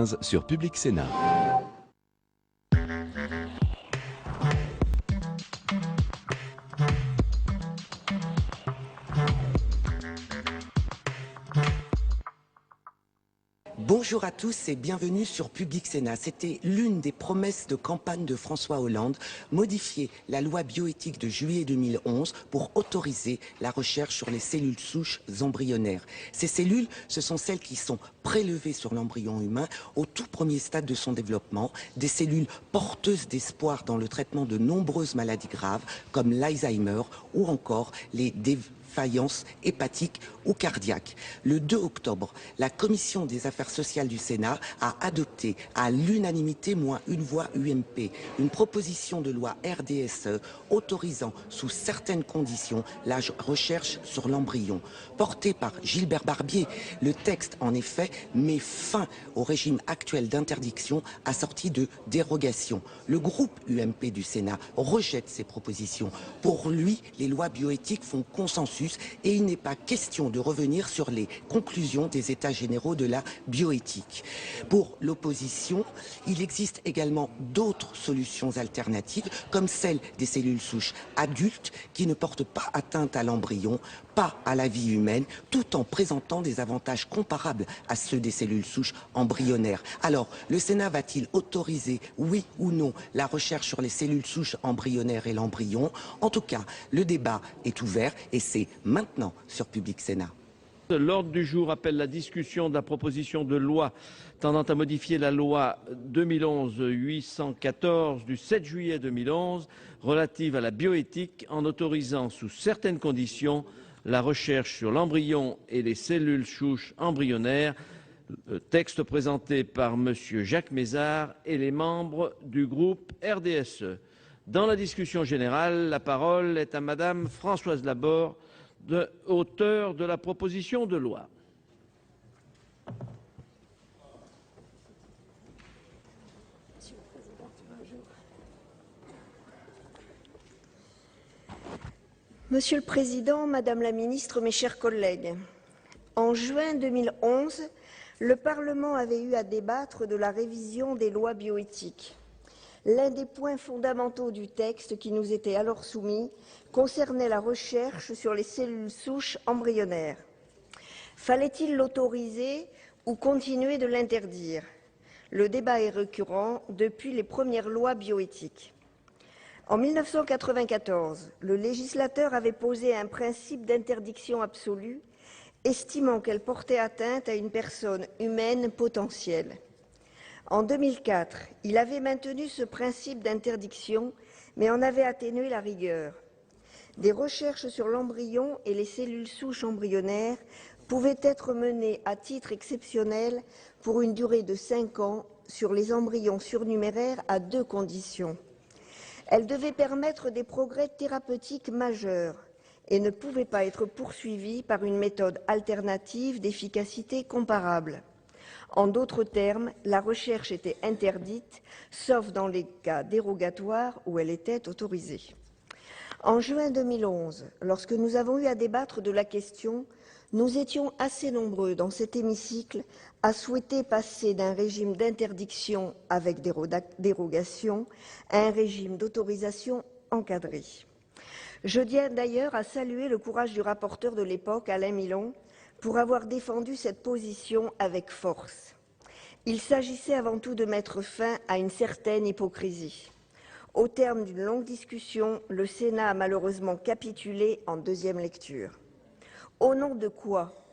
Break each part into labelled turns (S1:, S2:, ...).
S1: sur Public Sénat.
S2: Bonjour à tous et bienvenue sur Public Sénat. C'était l'une des promesses de campagne de François Hollande, modifier la loi bioéthique de juillet 2011 pour autoriser la recherche sur les cellules souches embryonnaires. Ces cellules, ce sont celles qui sont prélevées sur l'embryon humain au tout premier stade de son développement, des cellules porteuses d'espoir dans le traitement de nombreuses maladies graves comme l'Alzheimer ou encore les défaillances hépatiques ou cardiaques. Le 2 octobre, la Commission des affaires sociales du Sénat a adopté à l'unanimité moins une voix UMP une proposition de loi RDSE autorisant sous certaines conditions la recherche sur l'embryon. Porté par Gilbert Barbier, le texte en effet met fin au régime actuel d'interdiction assorti de dérogations. Le groupe UMP du Sénat rejette ces propositions. Pour lui, les lois bioéthiques font consensus et il n'est pas question de revenir sur les conclusions des États généraux de la bioéthique. Pour l'opposition, il existe également d'autres solutions alternatives, comme celle des cellules souches adultes qui ne portent pas atteinte à l'embryon, pas à la vie humaine, tout en présentant des avantages comparables à ceux des cellules souches embryonnaires. Alors, le Sénat va-t-il autoriser, oui ou non, la recherche sur les cellules souches embryonnaires et l'embryon? En tout cas, le débat est ouvert et c'est maintenant sur Public Sénat.
S3: L'ordre du jour appelle la discussion de la proposition de loi tendant à modifier la loi 2011-814 du 7 juillet 2011 relative à la bioéthique en autorisant sous certaines conditions la recherche sur l'embryon et les cellules souches embryonnaires. Texte présenté par M. Jacques Mézard et les membres du groupe RDSE. Dans la discussion générale, la parole est à Mme Françoise Laborde, auteure de la proposition de loi.
S4: Monsieur le Président, Madame la Ministre, mes chers collègues, en juin 2011, le Parlement avait eu à débattre de la révision des lois bioéthiques. L'un des points fondamentaux du texte qui nous était alors soumis concernait la recherche sur les cellules souches embryonnaires. Fallait-il l'autoriser ou continuer de l'interdire? Le débat est récurrent depuis les premières lois bioéthiques. En 1994, le législateur avait posé un principe d'interdiction absolue, estimant qu'elle portait atteinte à une personne humaine potentielle. En 2004, il avait maintenu ce principe d'interdiction, mais en avait atténué la rigueur. Des recherches sur l'embryon et les cellules souches embryonnaires pouvaient être menées à titre exceptionnel pour une durée de 5 ans sur les embryons surnuméraires à 2 conditions. Elles devaient permettre des progrès thérapeutiques majeurs et ne pouvaient pas être poursuivies par une méthode alternative d'efficacité comparable. En d'autres termes, la recherche était interdite, sauf dans les cas dérogatoires où elle était autorisée. En juin 2011, lorsque nous avons eu à débattre de la question, nous étions assez nombreux dans cet hémicycle à souhaiter passer d'un régime d'interdiction avec dérogation à un régime d'autorisation encadré. Je tiens d'ailleurs à saluer le courage du rapporteur de l'époque, Alain Milon, pour avoir défendu cette position avec force. Il s'agissait avant tout de mettre fin à une certaine hypocrisie. Au terme d'une longue discussion, le Sénat a malheureusement capitulé en 2e lecture. Au nom de quoi?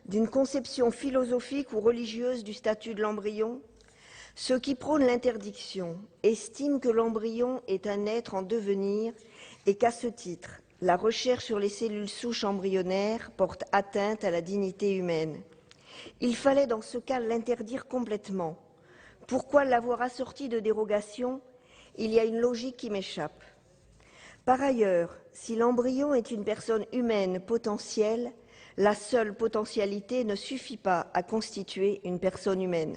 S4: D'une conception philosophique ou religieuse du statut de l'embryon? Ceux qui prônent l'interdiction estiment que l'embryon est un être en devenir et qu'à ce titre, la recherche sur les cellules souches embryonnaires porte atteinte à la dignité humaine. Il fallait dans ce cas l'interdire complètement. Pourquoi l'avoir assorti de dérogations? Il y a une logique qui m'échappe. Par ailleurs, si l'embryon est une personne humaine potentielle, la seule potentialité ne suffit pas à constituer une personne humaine.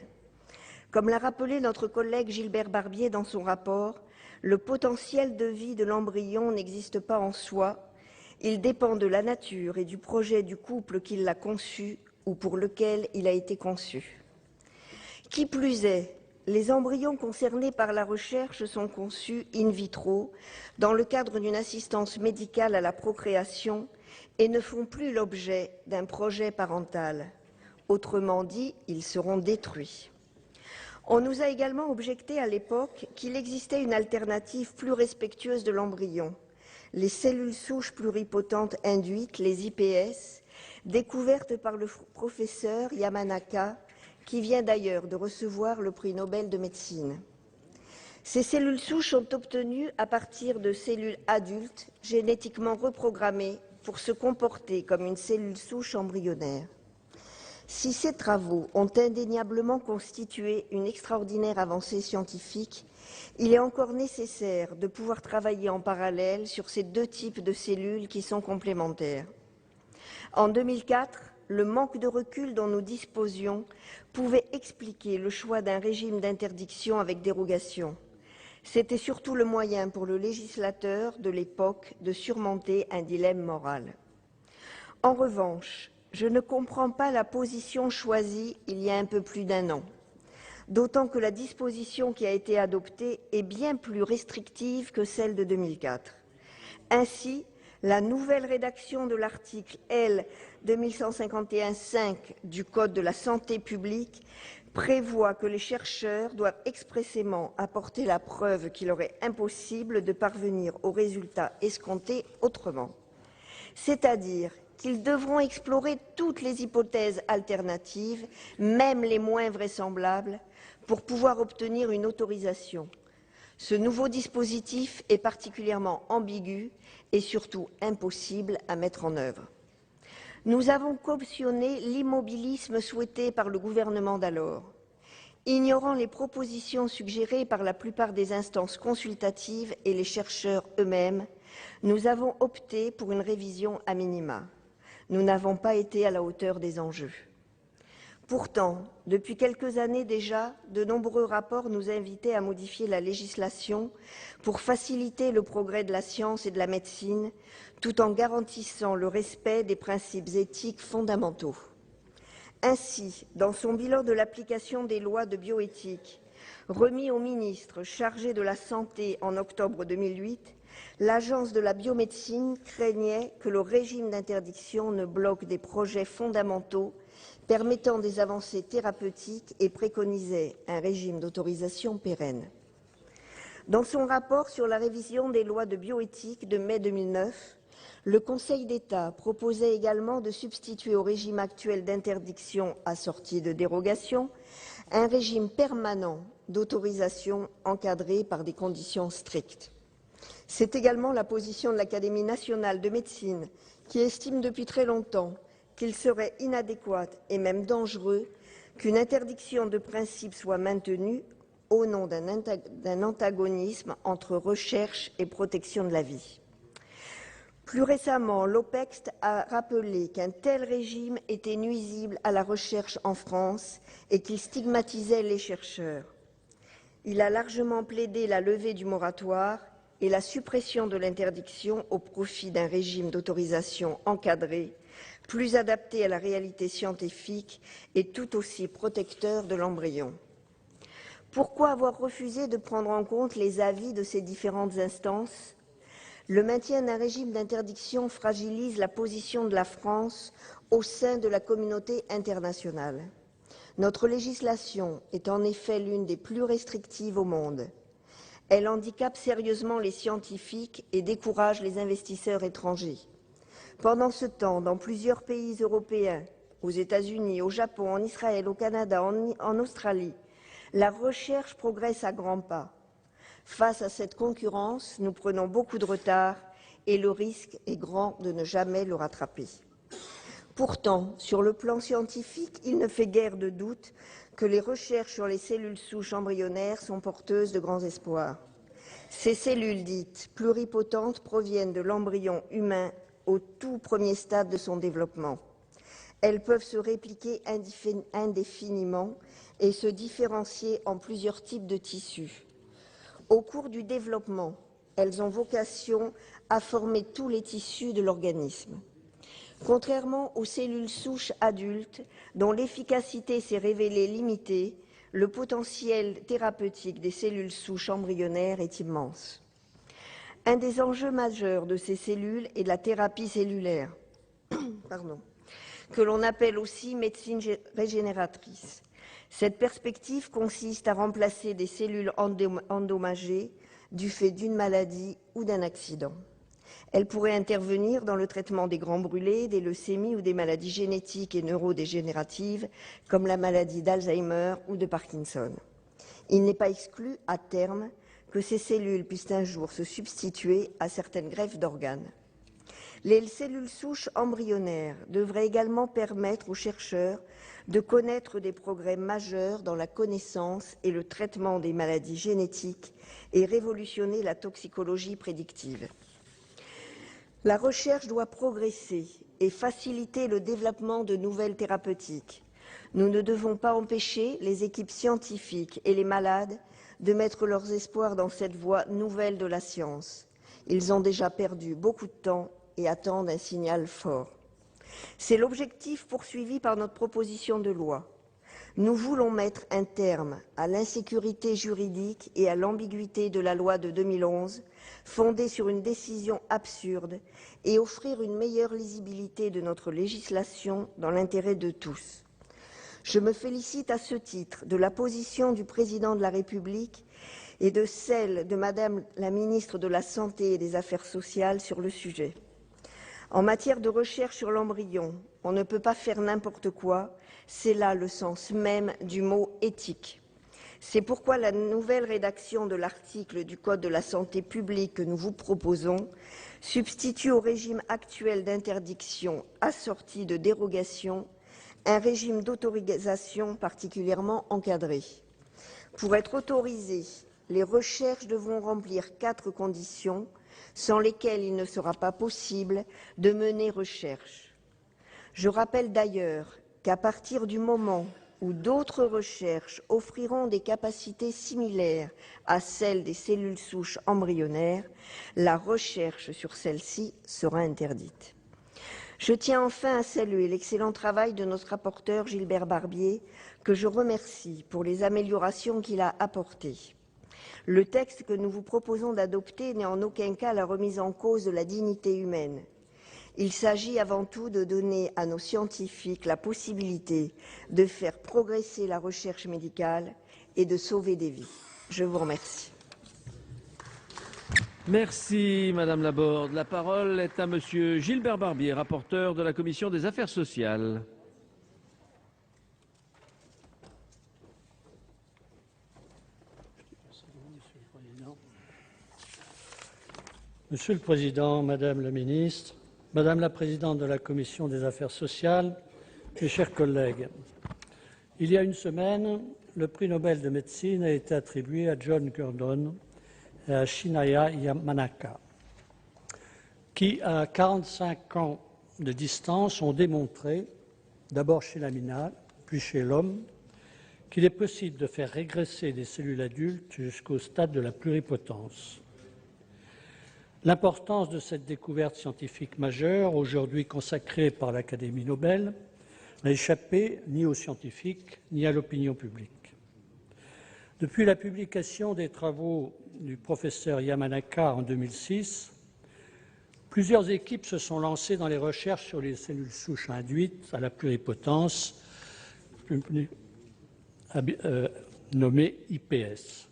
S4: Comme l'a rappelé notre collègue Gilbert Barbier dans son rapport, le potentiel de vie de l'embryon n'existe pas en soi, il dépend de la nature et du projet du couple qui l'a conçu ou pour lequel il a été conçu. Qui plus est, les embryons concernés par la recherche sont conçus in vitro, dans le cadre d'une assistance médicale à la procréation, et ne font plus l'objet d'un projet parental. Autrement dit, ils seront détruits. On nous a également objecté à l'époque qu'il existait une alternative plus respectueuse de l'embryon, les cellules souches pluripotentes induites, les iPS, découvertes par le professeur Yamanaka, qui vient d'ailleurs de recevoir le prix Nobel de médecine. Ces cellules souches sont obtenues à partir de cellules adultes génétiquement reprogrammées pour se comporter comme une cellule souche embryonnaire. Si ces travaux ont indéniablement constitué une extraordinaire avancée scientifique, il est encore nécessaire de pouvoir travailler en parallèle sur ces deux types de cellules qui sont complémentaires. En 2004, le manque de recul dont nous disposions pouvait expliquer le choix d'un régime d'interdiction avec dérogation. C'était surtout le moyen pour le législateur de l'époque de surmonter un dilemme moral. En revanche, je ne comprends pas la position choisie il y a un peu plus d'un an, d'autant que la disposition qui a été adoptée est bien plus restrictive que celle de 2004. Ainsi, la nouvelle rédaction de l'article L. 2151-5 du Code de la santé publique prévoit que les chercheurs doivent expressément apporter la preuve qu'il leur est impossible de parvenir aux résultats escomptés autrement. C'est-à-dire qu'ils devront explorer toutes les hypothèses alternatives, même les moins vraisemblables, pour pouvoir obtenir une autorisation. Ce nouveau dispositif est particulièrement ambigu et surtout impossible à mettre en œuvre. Nous avons cautionné l'immobilisme souhaité par le gouvernement d'alors. Ignorant les propositions suggérées par la plupart des instances consultatives et les chercheurs eux-mêmes, nous avons opté pour une révision a minima. Nous n'avons pas été à la hauteur des enjeux. Pourtant, depuis quelques années déjà, de nombreux rapports nous invitaient à modifier la législation pour faciliter le progrès de la science et de la médecine, tout en garantissant le respect des principes éthiques fondamentaux. Ainsi, dans son bilan de l'application des lois de bioéthique, remis au ministre chargé de la Santé en octobre 2008, l'Agence de la biomédecine craignait que le régime d'interdiction ne bloque des projets fondamentaux permettant des avancées thérapeutiques et préconisait un régime d'autorisation pérenne. Dans son rapport sur la révision des lois de bioéthique de mai 2009, le Conseil d'État proposait également de substituer au régime actuel d'interdiction assorti de dérogation un régime permanent d'autorisation encadré par des conditions strictes. C'est également la position de l'Académie nationale de médecine qui estime depuis très longtemps qu'il serait inadéquat et même dangereux qu'une interdiction de principe soit maintenue au nom d'un antagonisme entre recherche et protection de la vie. Plus récemment, l'OPEX a rappelé qu'un tel régime était nuisible à la recherche en France et qu'il stigmatisait les chercheurs. Il a largement plaidé la levée du moratoire et la suppression de l'interdiction au profit d'un régime d'autorisation encadré, plus adapté à la réalité scientifique et tout aussi protecteur de l'embryon. Pourquoi avoir refusé de prendre en compte les avis de ces différentes instances ? Le maintien d'un régime d'interdiction fragilise la position de la France au sein de la communauté internationale. Notre législation est en effet l'une des plus restrictives au monde. Elle handicape sérieusement les scientifiques et décourage les investisseurs étrangers. Pendant ce temps, dans plusieurs pays européens, aux États-Unis, au Japon, en Israël, au Canada, en Australie, la recherche progresse à grands pas. Face à cette concurrence, nous prenons beaucoup de retard et le risque est grand de ne jamais le rattraper. Pourtant, sur le plan scientifique, il ne fait guère de doute que les recherches sur les cellules souches embryonnaires sont porteuses de grands espoirs. Ces cellules dites pluripotentes proviennent de l'embryon humain au tout premier stade de son développement. Elles peuvent se répliquer indéfiniment et se différencier en plusieurs types de tissus. Au cours du développement, elles ont vocation à former tous les tissus de l'organisme. Contrairement aux cellules souches adultes, dont l'efficacité s'est révélée limitée, le potentiel thérapeutique des cellules souches embryonnaires est immense. Un des enjeux majeurs de ces cellules est la thérapie cellulaire, que l'on appelle aussi médecine régénératrice. Cette perspective consiste à remplacer des cellules endommagées du fait d'une maladie ou d'un accident. Elle pourrait intervenir dans le traitement des grands brûlés, des leucémies ou des maladies génétiques et neurodégénératives comme la maladie d'Alzheimer ou de Parkinson. Il n'est pas exclu, à terme, que ces cellules puissent un jour se substituer à certaines greffes d'organes. Les cellules souches embryonnaires devraient également permettre aux chercheurs de connaître des progrès majeurs dans la connaissance et le traitement des maladies génétiques et révolutionner la toxicologie prédictive. La recherche doit progresser et faciliter le développement de nouvelles thérapeutiques. Nous ne devons pas empêcher les équipes scientifiques et les malades de mettre leurs espoirs dans cette voie nouvelle de la science. Ils ont déjà perdu beaucoup de temps et attendent un signal fort. C'est l'objectif poursuivi par notre proposition de loi. Nous voulons mettre un terme à l'insécurité juridique et à l'ambiguïté de la loi de 2011, fondée sur une décision absurde, et offrir une meilleure lisibilité de notre législation dans l'intérêt de tous. Je me félicite à ce titre de la position du Président de la République et de celle de Madame la ministre de la Santé et des Affaires sociales sur le sujet. En matière de recherche sur l'embryon, on ne peut pas faire n'importe quoi, c'est là le sens même du mot éthique. C'est pourquoi la nouvelle rédaction de l'article du Code de la santé publique que nous vous proposons substitue au régime actuel d'interdiction assorti de dérogation un régime d'autorisation particulièrement encadré. Pour être autorisées, les recherches devront remplir 4 conditions sans lesquelles il ne sera pas possible de mener recherche. Je rappelle d'ailleurs qu'à partir du moment où d'autres recherches offriront des capacités similaires à celles des cellules souches embryonnaires, la recherche sur celles-ci sera interdite. Je tiens enfin à saluer l'excellent travail de notre rapporteur Gilbert Barbier, que je remercie pour les améliorations qu'il a apportées. Le texte que nous vous proposons d'adopter n'est en aucun cas la remise en cause de la dignité humaine. Il s'agit avant tout de donner à nos scientifiques la possibilité de faire progresser la recherche médicale et de sauver des vies. Je vous remercie.
S3: Merci Madame Laborde. La parole est à Monsieur Gilbert Barbier, rapporteur de la Commission des Affaires sociales.
S1: Monsieur le Président, Madame la Ministre, Madame la Présidente de la Commission des Affaires sociales, mes chers collègues, il y a une semaine, le prix Nobel de médecine a été attribué à John Gurdon et à Shinya Yamanaka, qui, à 45 ans de distance, ont démontré, d'abord chez l'animal, puis chez l'homme, qu'il est possible de faire régresser des cellules adultes jusqu'au stade de la pluripotence. L'importance de cette découverte scientifique majeure, aujourd'hui consacrée par l'Académie Nobel, n'a échappé ni aux scientifiques ni à l'opinion publique. Depuis la publication des travaux du professeur Yamanaka en 2006, plusieurs équipes se sont lancées dans les recherches sur les cellules souches induites à la pluripotence, nommées IPS.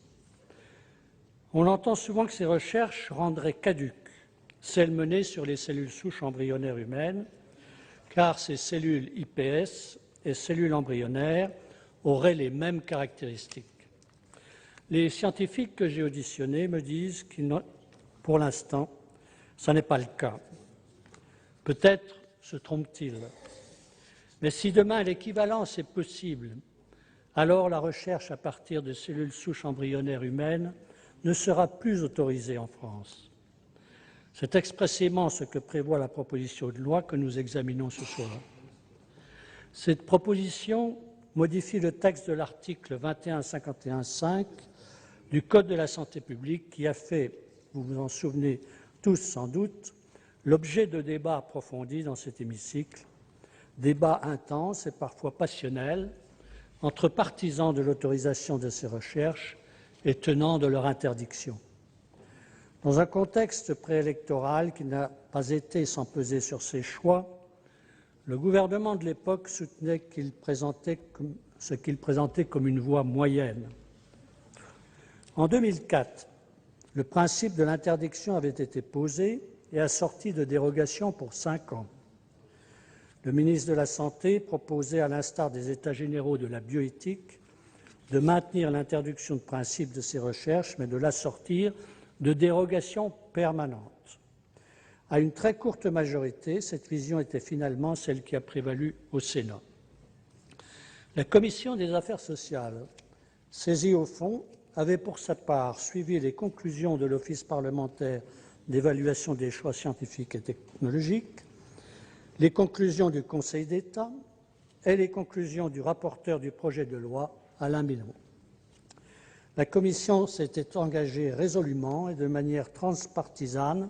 S1: On entend souvent que ces recherches rendraient caduques celles menées sur les cellules souches embryonnaires humaines, car ces cellules IPS et cellules embryonnaires auraient les mêmes caractéristiques. Les scientifiques que j'ai auditionnés me disent que pour l'instant, ce n'est pas le cas. Peut-être se trompent-ils. Mais si demain l'équivalence est possible, alors la recherche à partir de cellules souches embryonnaires humaines ne sera plus autorisée en France. C'est expressément ce que prévoit la proposition de loi que nous examinons ce soir. Cette proposition modifie le texte de l'article 2151.5 du Code de la santé publique qui a fait, vous vous en souvenez tous sans doute, l'objet de débats approfondis dans cet hémicycle, débats intenses et parfois passionnels, entre partisans de l'autorisation de ces recherches et tenants de leur interdiction. Dans un contexte préélectoral qui n'a pas été sans peser sur ses choix, le gouvernement de l'époque soutenait ce qu'il présentait comme une voie moyenne. En 2004, le principe de l'interdiction avait été posé et assorti de dérogations pour 5 ans. Le ministre de la Santé proposait, à l'instar des États généraux de la bioéthique, de maintenir l'interdiction de principe de ces recherches, mais de l'assortir de dérogations permanentes. À une très courte majorité, cette vision était finalement celle qui a prévalu au Sénat. La Commission des affaires sociales, saisie au fond, avait pour sa part suivi les conclusions de l'Office parlementaire d'évaluation des choix scientifiques et technologiques, les conclusions du Conseil d'État et les conclusions du rapporteur du projet de loi, Alain Milon. La Commission s'était engagée résolument et de manière transpartisane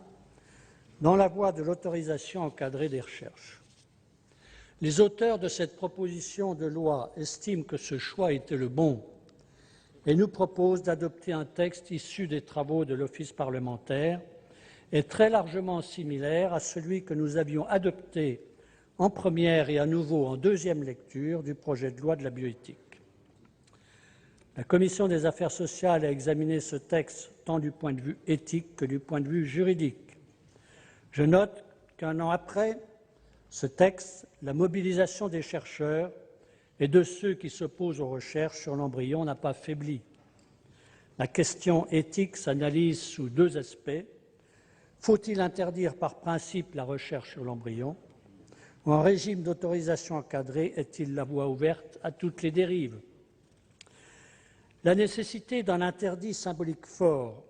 S1: dans la voie de l'autorisation encadrée des recherches. Les auteurs de cette proposition de loi estiment que ce choix était le bon et nous proposent d'adopter un texte issu des travaux de l'Office parlementaire et très largement similaire à celui que nous avions adopté en première et à nouveau en deuxième lecture du projet de loi de la bioéthique. La Commission des affaires sociales a examiné ce texte tant du point de vue éthique que du point de vue juridique. Je note qu'1 an après ce texte, la mobilisation des chercheurs et de ceux qui s'opposent aux recherches sur l'embryon n'a pas faibli. La question éthique s'analyse sous 2 aspects. Faut-il interdire par principe la recherche sur l'embryon? Ou un régime d'autorisation encadrée est-il la voie ouverte à toutes les dérives? La nécessité d'un interdit symbolique fort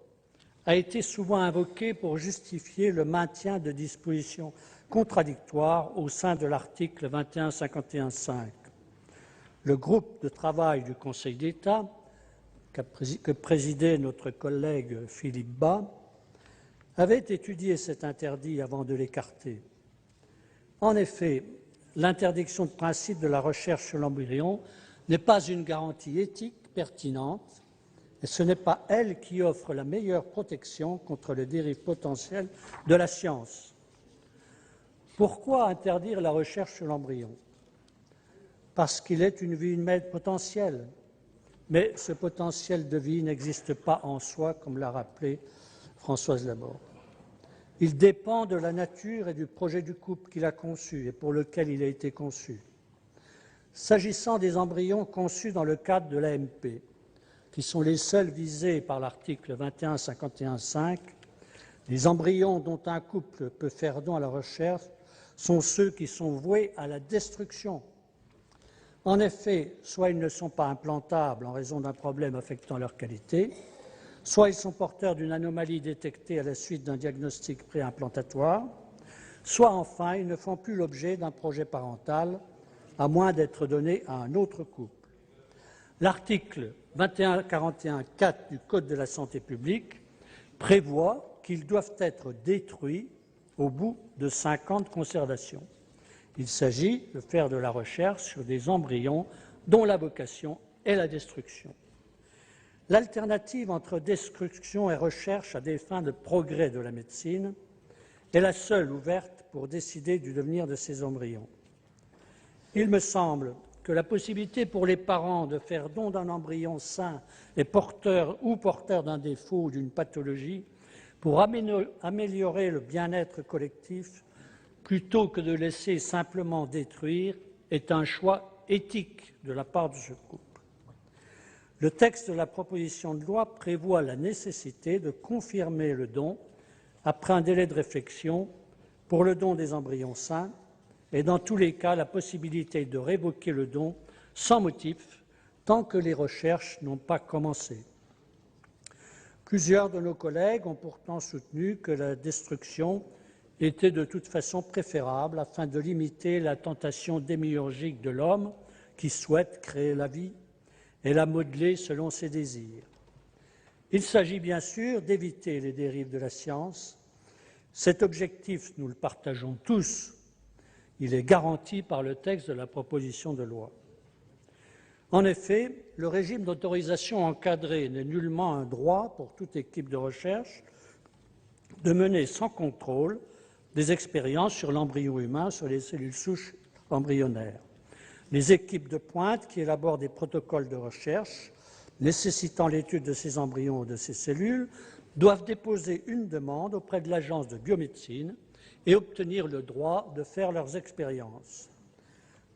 S1: a été souvent invoquée pour justifier le maintien de dispositions contradictoires au sein de l'article 2151.5. Le groupe de travail du Conseil d'État, que présidait notre collègue Philippe Bas, avait étudié cet interdit avant de l'écarter. En effet, l'interdiction de principe de la recherche sur l'embryon n'est pas une garantie éthique pertinente et ce n'est pas elle qui offre la meilleure protection contre les dérives potentielles de la science. Pourquoi interdire la recherche sur l'embryon? Parce qu'il est une vie humaine potentielle. Mais ce potentiel de vie n'existe pas en soi, comme l'a rappelé Françoise Laborde. Il dépend de la nature et du projet du couple qu'il a conçu et pour lequel il a été conçu. S'agissant des embryons conçus dans le cadre de l'AMP, qui sont les seuls visés par l'article 2151.5, les embryons dont un couple peut faire don à la recherche sont ceux qui sont voués à la destruction. En effet, soit ils ne sont pas implantables en raison d'un problème affectant leur qualité, soit ils sont porteurs d'une anomalie détectée à la suite d'un diagnostic préimplantatoire, soit enfin ils ne font plus l'objet d'un projet parental, à moins d'être donnés à un autre couple. L'article 2141.4 du Code de la santé publique prévoit qu'ils doivent être détruits au bout de 5 ans de conservation. Il s'agit de faire de la recherche sur des embryons dont la vocation est la destruction. L'alternative entre destruction et recherche à des fins de progrès de la médecine est la seule ouverte pour décider du devenir de ces embryons. Il me semble que la possibilité pour les parents de faire don d'un embryon sain et porteur d'un défaut ou d'une pathologie pour améliorer le bien-être collectif plutôt que de laisser simplement détruire est un choix éthique de la part de ce couple. Le texte de la proposition de loi prévoit la nécessité de confirmer le don après un délai de réflexion pour le don des embryons sains et dans tous les cas la possibilité de révoquer le don sans motif tant que les recherches n'ont pas commencé. Plusieurs de nos collègues ont pourtant soutenu que la destruction était de toute façon préférable afin de limiter la tentation démiurgique de l'homme qui souhaite créer la vie et la modeler selon ses désirs. Il s'agit bien sûr d'éviter les dérives de la science. Cet objectif, nous le partageons tous. Il est garanti par le texte de la proposition de loi. En effet, le régime d'autorisation encadrée n'est nullement un droit pour toute équipe de recherche de mener sans contrôle des expériences sur l'embryon humain, sur les cellules souches embryonnaires. Les équipes de pointe qui élaborent des protocoles de recherche nécessitant l'étude de ces embryons ou de ces cellules doivent déposer une demande auprès de l'Agence de biomédecine et obtenir le droit de faire leurs expériences.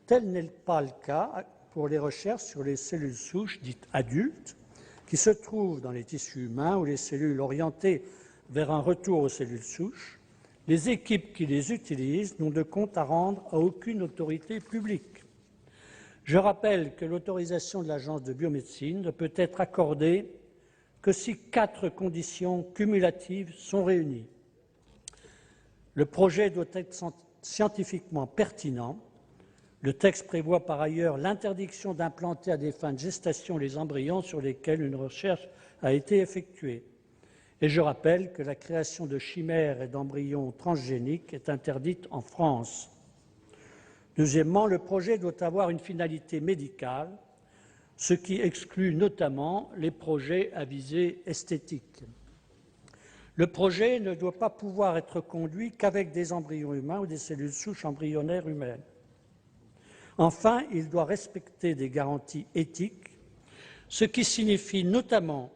S1: Tel n'est pas le cas pour les recherches sur les cellules souches dites adultes, qui se trouvent dans les tissus humains ou les cellules orientées vers un retour aux cellules souches. Les équipes qui les utilisent n'ont de compte à rendre à aucune autorité publique. Je rappelle que l'autorisation de l'Agence de biomédecine ne peut être accordée que si 4 conditions cumulatives sont réunies. Le projet doit être scientifiquement pertinent. Le texte prévoit par ailleurs l'interdiction d'implanter à des fins de gestation les embryons sur lesquels une recherche a été effectuée. Et je rappelle que la création de chimères et d'embryons transgéniques est interdite en France. Deuxièmement, le projet doit avoir une finalité médicale, ce qui exclut notamment les projets à visée esthétique. Le projet ne doit pas pouvoir être conduit qu'avec des embryons humains ou des cellules souches embryonnaires humaines. Enfin, il doit respecter des garanties éthiques, ce qui signifie notamment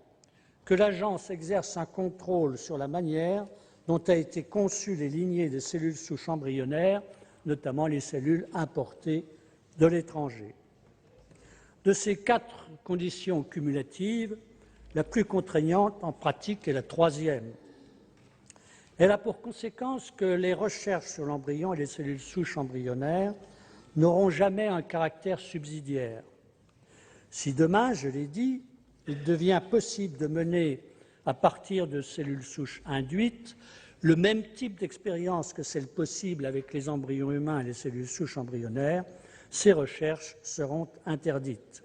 S1: que l'agence exerce un contrôle sur la manière dont a été conçues les lignées des cellules souches embryonnaires, notamment les cellules importées de l'étranger. De ces 4 conditions cumulatives, la plus contraignante en pratique est la troisième. Elle a pour conséquence que les recherches sur l'embryon et les cellules souches embryonnaires n'auront jamais un caractère subsidiaire. Si demain, je l'ai dit, il devient possible de mener, à partir de cellules souches induites, le même type d'expérience que celle possible avec les embryons humains et les cellules souches embryonnaires, ces recherches seront interdites.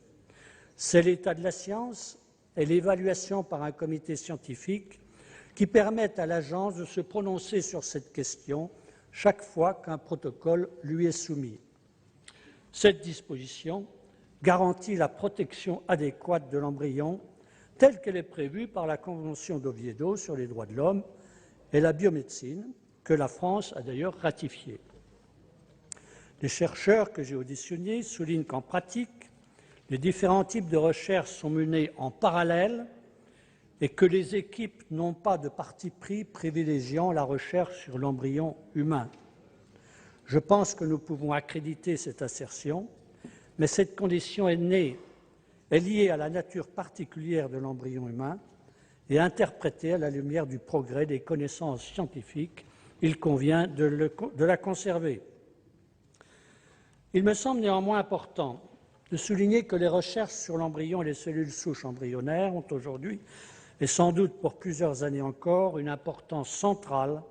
S1: C'est l'état de la science et l'évaluation par un comité scientifique qui permettent à l'agence de se prononcer sur cette question chaque fois qu'un protocole lui est soumis. Cette disposition garantit la protection adéquate de l'embryon telle qu'elle est prévue par la Convention d'Oviedo sur les droits de l'homme et la biomédecine, que la France a d'ailleurs ratifiée. Les chercheurs que j'ai auditionnés soulignent qu'en pratique, les différents types de recherche sont menés en parallèle et que les équipes n'ont pas de parti pris privilégiant la recherche sur l'embryon humain. Je pense que nous pouvons accréditer cette assertion, mais cette condition est liée à la nature particulière de l'embryon humain et interprétée à la lumière du progrès des connaissances scientifiques. Il convient de la conserver. Il me semble néanmoins important de souligner que les recherches sur l'embryon et les cellules souches embryonnaires ont aujourd'hui, et sans doute pour plusieurs années encore, une importance centrale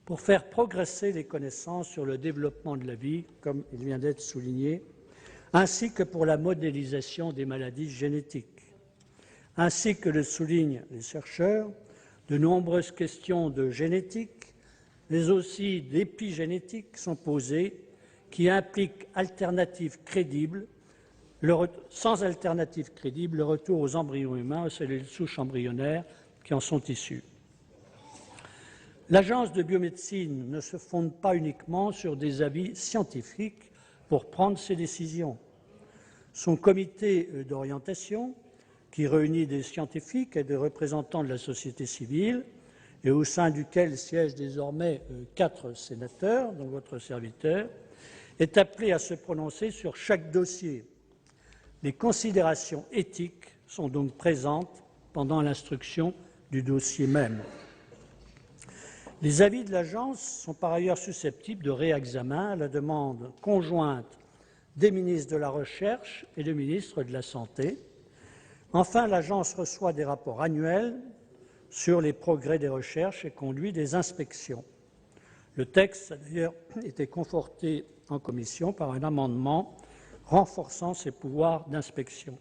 S1: pour faire progresser les connaissances sur le développement de la vie, comme il vient d'être souligné, ainsi que pour la modélisation des maladies génétiques. Ainsi que le soulignent les chercheurs, de nombreuses questions de génétique, mais aussi d'épigénétique sont posées, qui impliquent sans alternative crédible le retour aux embryons humains, aux cellules souches embryonnaires qui en sont issues. L'Agence de biomédecine ne se fonde pas uniquement sur des avis scientifiques pour prendre ses décisions. Son comité d'orientation, qui réunit des scientifiques et des représentants de la société civile, et au sein duquel siègent désormais 4 sénateurs, dont votre serviteur, est appelé à se prononcer sur chaque dossier. Les considérations éthiques sont donc présentes pendant l'instruction du dossier même. Les avis de l'agence sont par ailleurs susceptibles de réexamen à la demande conjointe des ministres de la Recherche et du ministre de la Santé. Enfin, l'agence reçoit des rapports annuels sur les progrès des recherches et conduit des inspections. Le texte a d'ailleurs été conforté en commission par un amendement renforçant ses pouvoirs d'inspection.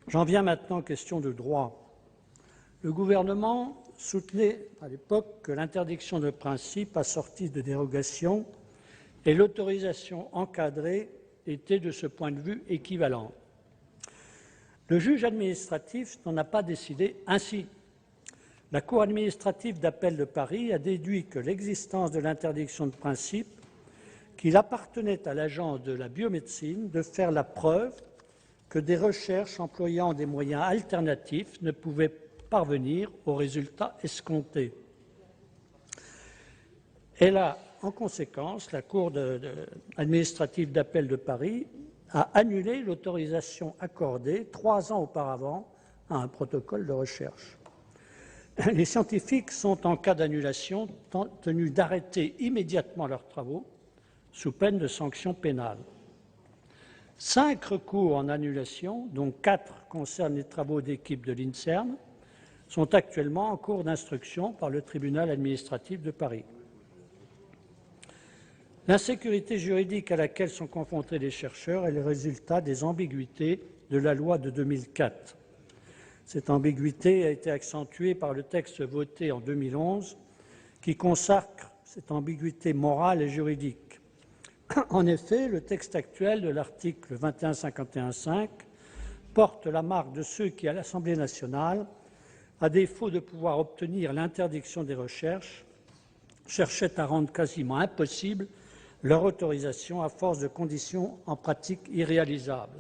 S1: J'en viens maintenant aux questions de droit. Le gouvernement soutenait à l'époque que l'interdiction de principe assortie de dérogations et l'autorisation encadrée était de ce point de vue équivalente. Le juge administratif n'en a pas décidé ainsi. La Cour administrative d'appel de Paris a déduit que l'existence de l'interdiction de principe qu'il appartenait à l'Agence de la biomédecine de faire la preuve que des recherches employant des moyens alternatifs ne pouvaient parvenir aux résultats escomptés. Et là, en conséquence, la Cour administrative d'appel de Paris a annulé l'autorisation accordée 3 ans auparavant à un protocole de recherche. Les scientifiques sont, en cas d'annulation, tenus d'arrêter immédiatement leurs travaux sous peine de sanctions pénales. 5 recours en annulation, dont 4 concernent les travaux d'équipe de l'INSERM, sont actuellement en cours d'instruction par le tribunal administratif de Paris. L'insécurité juridique à laquelle sont confrontés les chercheurs est le résultat des ambiguïtés de la loi de 2004. Cette ambiguïté a été accentuée par le texte voté en 2011 qui consacre cette ambiguïté morale et juridique. En effet, le texte actuel de l'article 2151.5 porte la marque de ceux qui, à l'Assemblée nationale, à défaut de pouvoir obtenir l'interdiction des recherches, cherchaient à rendre quasiment impossible leur autorisation à force de conditions en pratique irréalisables.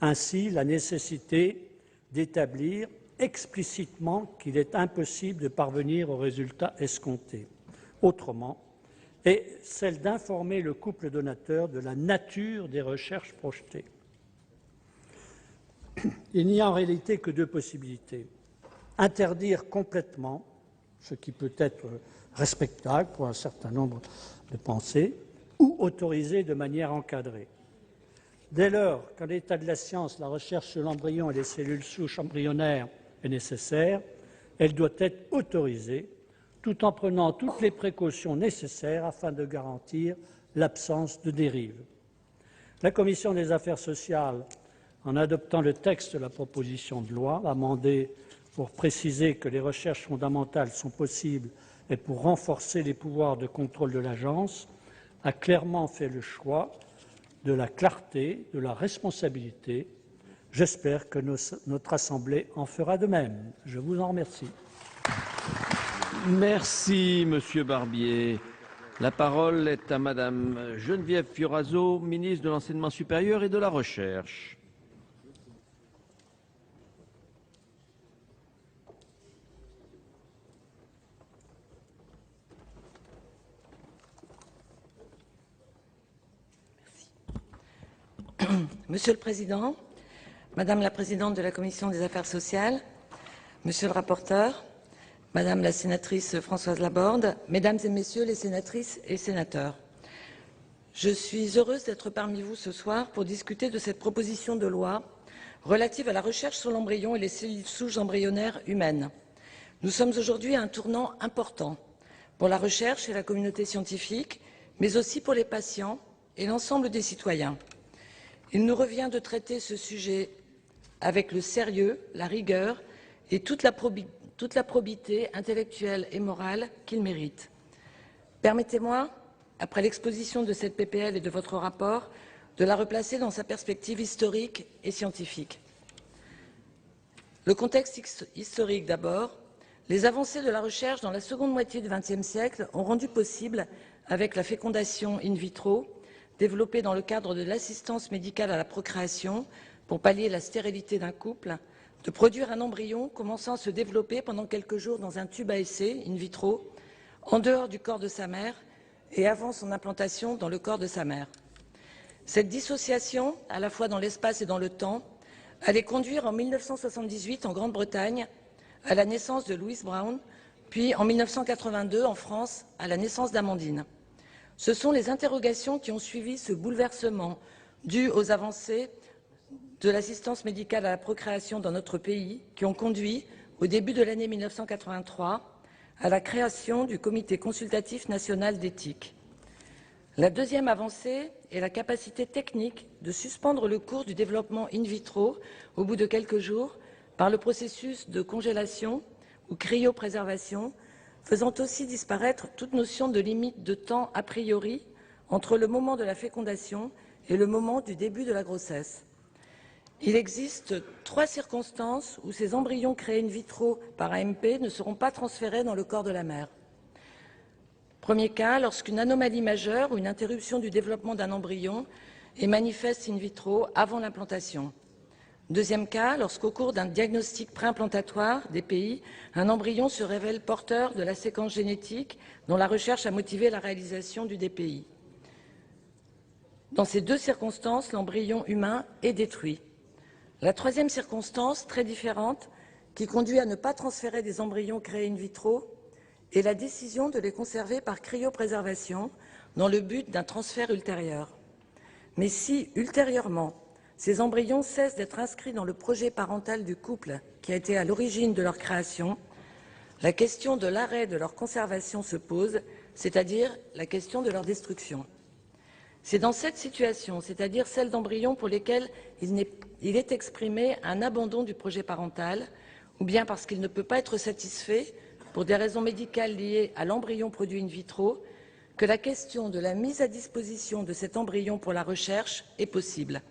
S1: Ainsi, la nécessité d'établir explicitement qu'il est impossible de parvenir aux résultats escomptés. Autrement, et celle d'informer le couple donateur de la nature des recherches projetées. Il n'y a en réalité que 2 possibilités. Interdire complètement, ce qui peut être respectable pour un certain nombre de pensées, ou autoriser de manière encadrée. Dès lors qu'en l'état de la science, la recherche sur l'embryon et les cellules souches embryonnaires est nécessaire, elle doit être autorisée, tout en prenant toutes les précautions nécessaires afin de garantir l'absence de dérive. La Commission des affaires sociales, en adoptant le texte de la proposition de loi, amendée pour préciser que les recherches fondamentales sont possibles et pour renforcer les pouvoirs de contrôle de l'agence, a clairement fait le choix de la clarté, de la responsabilité. J'espère que notre Assemblée en fera de même. Je vous en remercie.
S3: Merci, Monsieur Barbier. La parole est à Madame Geneviève Fioraso, ministre de l'Enseignement supérieur et de la Recherche.
S5: Monsieur le Président, Madame la Présidente de la Commission des affaires sociales, Monsieur le rapporteur, Madame la sénatrice Françoise Laborde, Mesdames et Messieurs les sénatrices et sénateurs, je suis heureuse d'être parmi vous ce soir pour discuter de cette proposition de loi relative à la recherche sur l'embryon et les cellules souches embryonnaires humaines. Nous sommes aujourd'hui à un tournant important pour la recherche et la communauté scientifique, mais aussi pour les patients et l'ensemble des citoyens. Il nous revient de traiter ce sujet avec le sérieux, la rigueur et toute la probité intellectuelle et morale qu'il mérite. Permettez-moi, après l'exposition de cette PPL et de votre rapport, de la replacer dans sa perspective historique et scientifique. Le contexte historique d'abord. Les avancées de la recherche dans la seconde moitié du XXe siècle ont rendu possible, avec la fécondation in vitro, développée dans le cadre de l'assistance médicale à la procréation pour pallier la stérilité d'un couple, de produire un embryon commençant à se développer pendant quelques jours dans un tube à essai in vitro, en dehors du corps de sa mère et avant son implantation dans le corps de sa mère. Cette dissociation, à la fois dans l'espace et dans le temps, allait conduire en 1978 en Grande-Bretagne à la naissance de Louise Brown, puis en 1982 en France à la naissance d'Amandine. Ce sont les interrogations qui ont suivi ce bouleversement dû aux avancées de l'assistance médicale à la procréation dans notre pays qui ont conduit, au début de l'année 1983, à la création du Comité consultatif national d'éthique. La deuxième avancée est la capacité technique de suspendre le cours du développement in vitro au bout de quelques jours par le processus de congélation ou cryopréservation, faisant aussi disparaître toute notion de limite de temps a priori entre le moment de la fécondation et le moment du début de la grossesse. Il existe 3 circonstances où ces embryons créés in vitro par AMP ne seront pas transférés dans le corps de la mère. Premier cas, lorsqu'une anomalie majeure ou une interruption du développement d'un embryon est manifeste in vitro avant l'implantation. Deuxième cas, lorsqu'au cours d'un diagnostic préimplantatoire DPI, un embryon se révèle porteur de la séquence génétique dont la recherche a motivé la réalisation du DPI. Dans ces 2 circonstances, l'embryon humain est détruit. La troisième circonstance, très différente, qui conduit à ne pas transférer des embryons créés in vitro, est la décision de les conserver par cryopréservation dans le but d'un transfert ultérieur. Mais si, ultérieurement, ces embryons cessent d'être inscrits dans le projet parental du couple qui a été à l'origine de leur création, la question de l'arrêt de leur conservation se pose, c'est-à-dire la question de leur destruction. C'est dans cette situation, c'est-à-dire celle d'embryons pour lesquels il est exprimé un abandon du projet parental, ou bien parce qu'il ne peut pas être satisfait pour des raisons médicales liées à l'embryon produit in vitro, que la question de la mise à disposition de cet embryon pour la recherche est possible.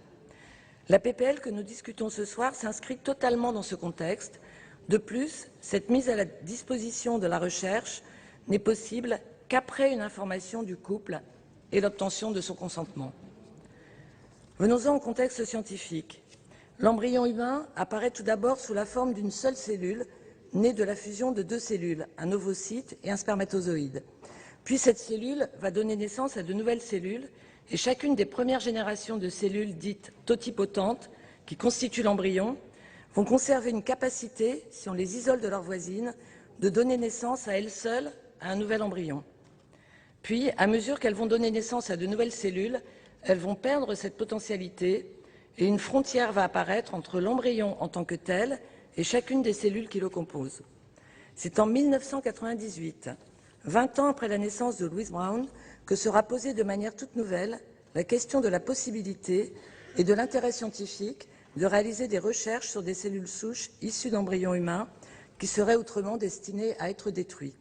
S5: La PPL que nous discutons ce soir s'inscrit totalement dans ce contexte. De plus, cette mise à la disposition de la recherche n'est possible qu'après une information du couple et l'obtention de son consentement. Venons-en au contexte scientifique. L'embryon humain apparaît tout d'abord sous la forme d'une seule cellule, née de la fusion de 2 cellules, un ovocyte et un spermatozoïde. Puis cette cellule va donner naissance à de nouvelles cellules, et chacune des premières générations de cellules dites totipotentes, qui constituent l'embryon, vont conserver une capacité, si on les isole de leurs voisines, de donner naissance à elles seules à un nouvel embryon. Puis, à mesure qu'elles vont donner naissance à de nouvelles cellules, elles vont perdre cette potentialité et une frontière va apparaître entre l'embryon en tant que tel et chacune des cellules qui le composent. C'est en 1998, 20 ans après la naissance de Louise Brown, que sera posée de manière toute nouvelle la question de la possibilité et de l'intérêt scientifique de réaliser des recherches sur des cellules souches issues d'embryons humains qui seraient autrement destinées à être détruits.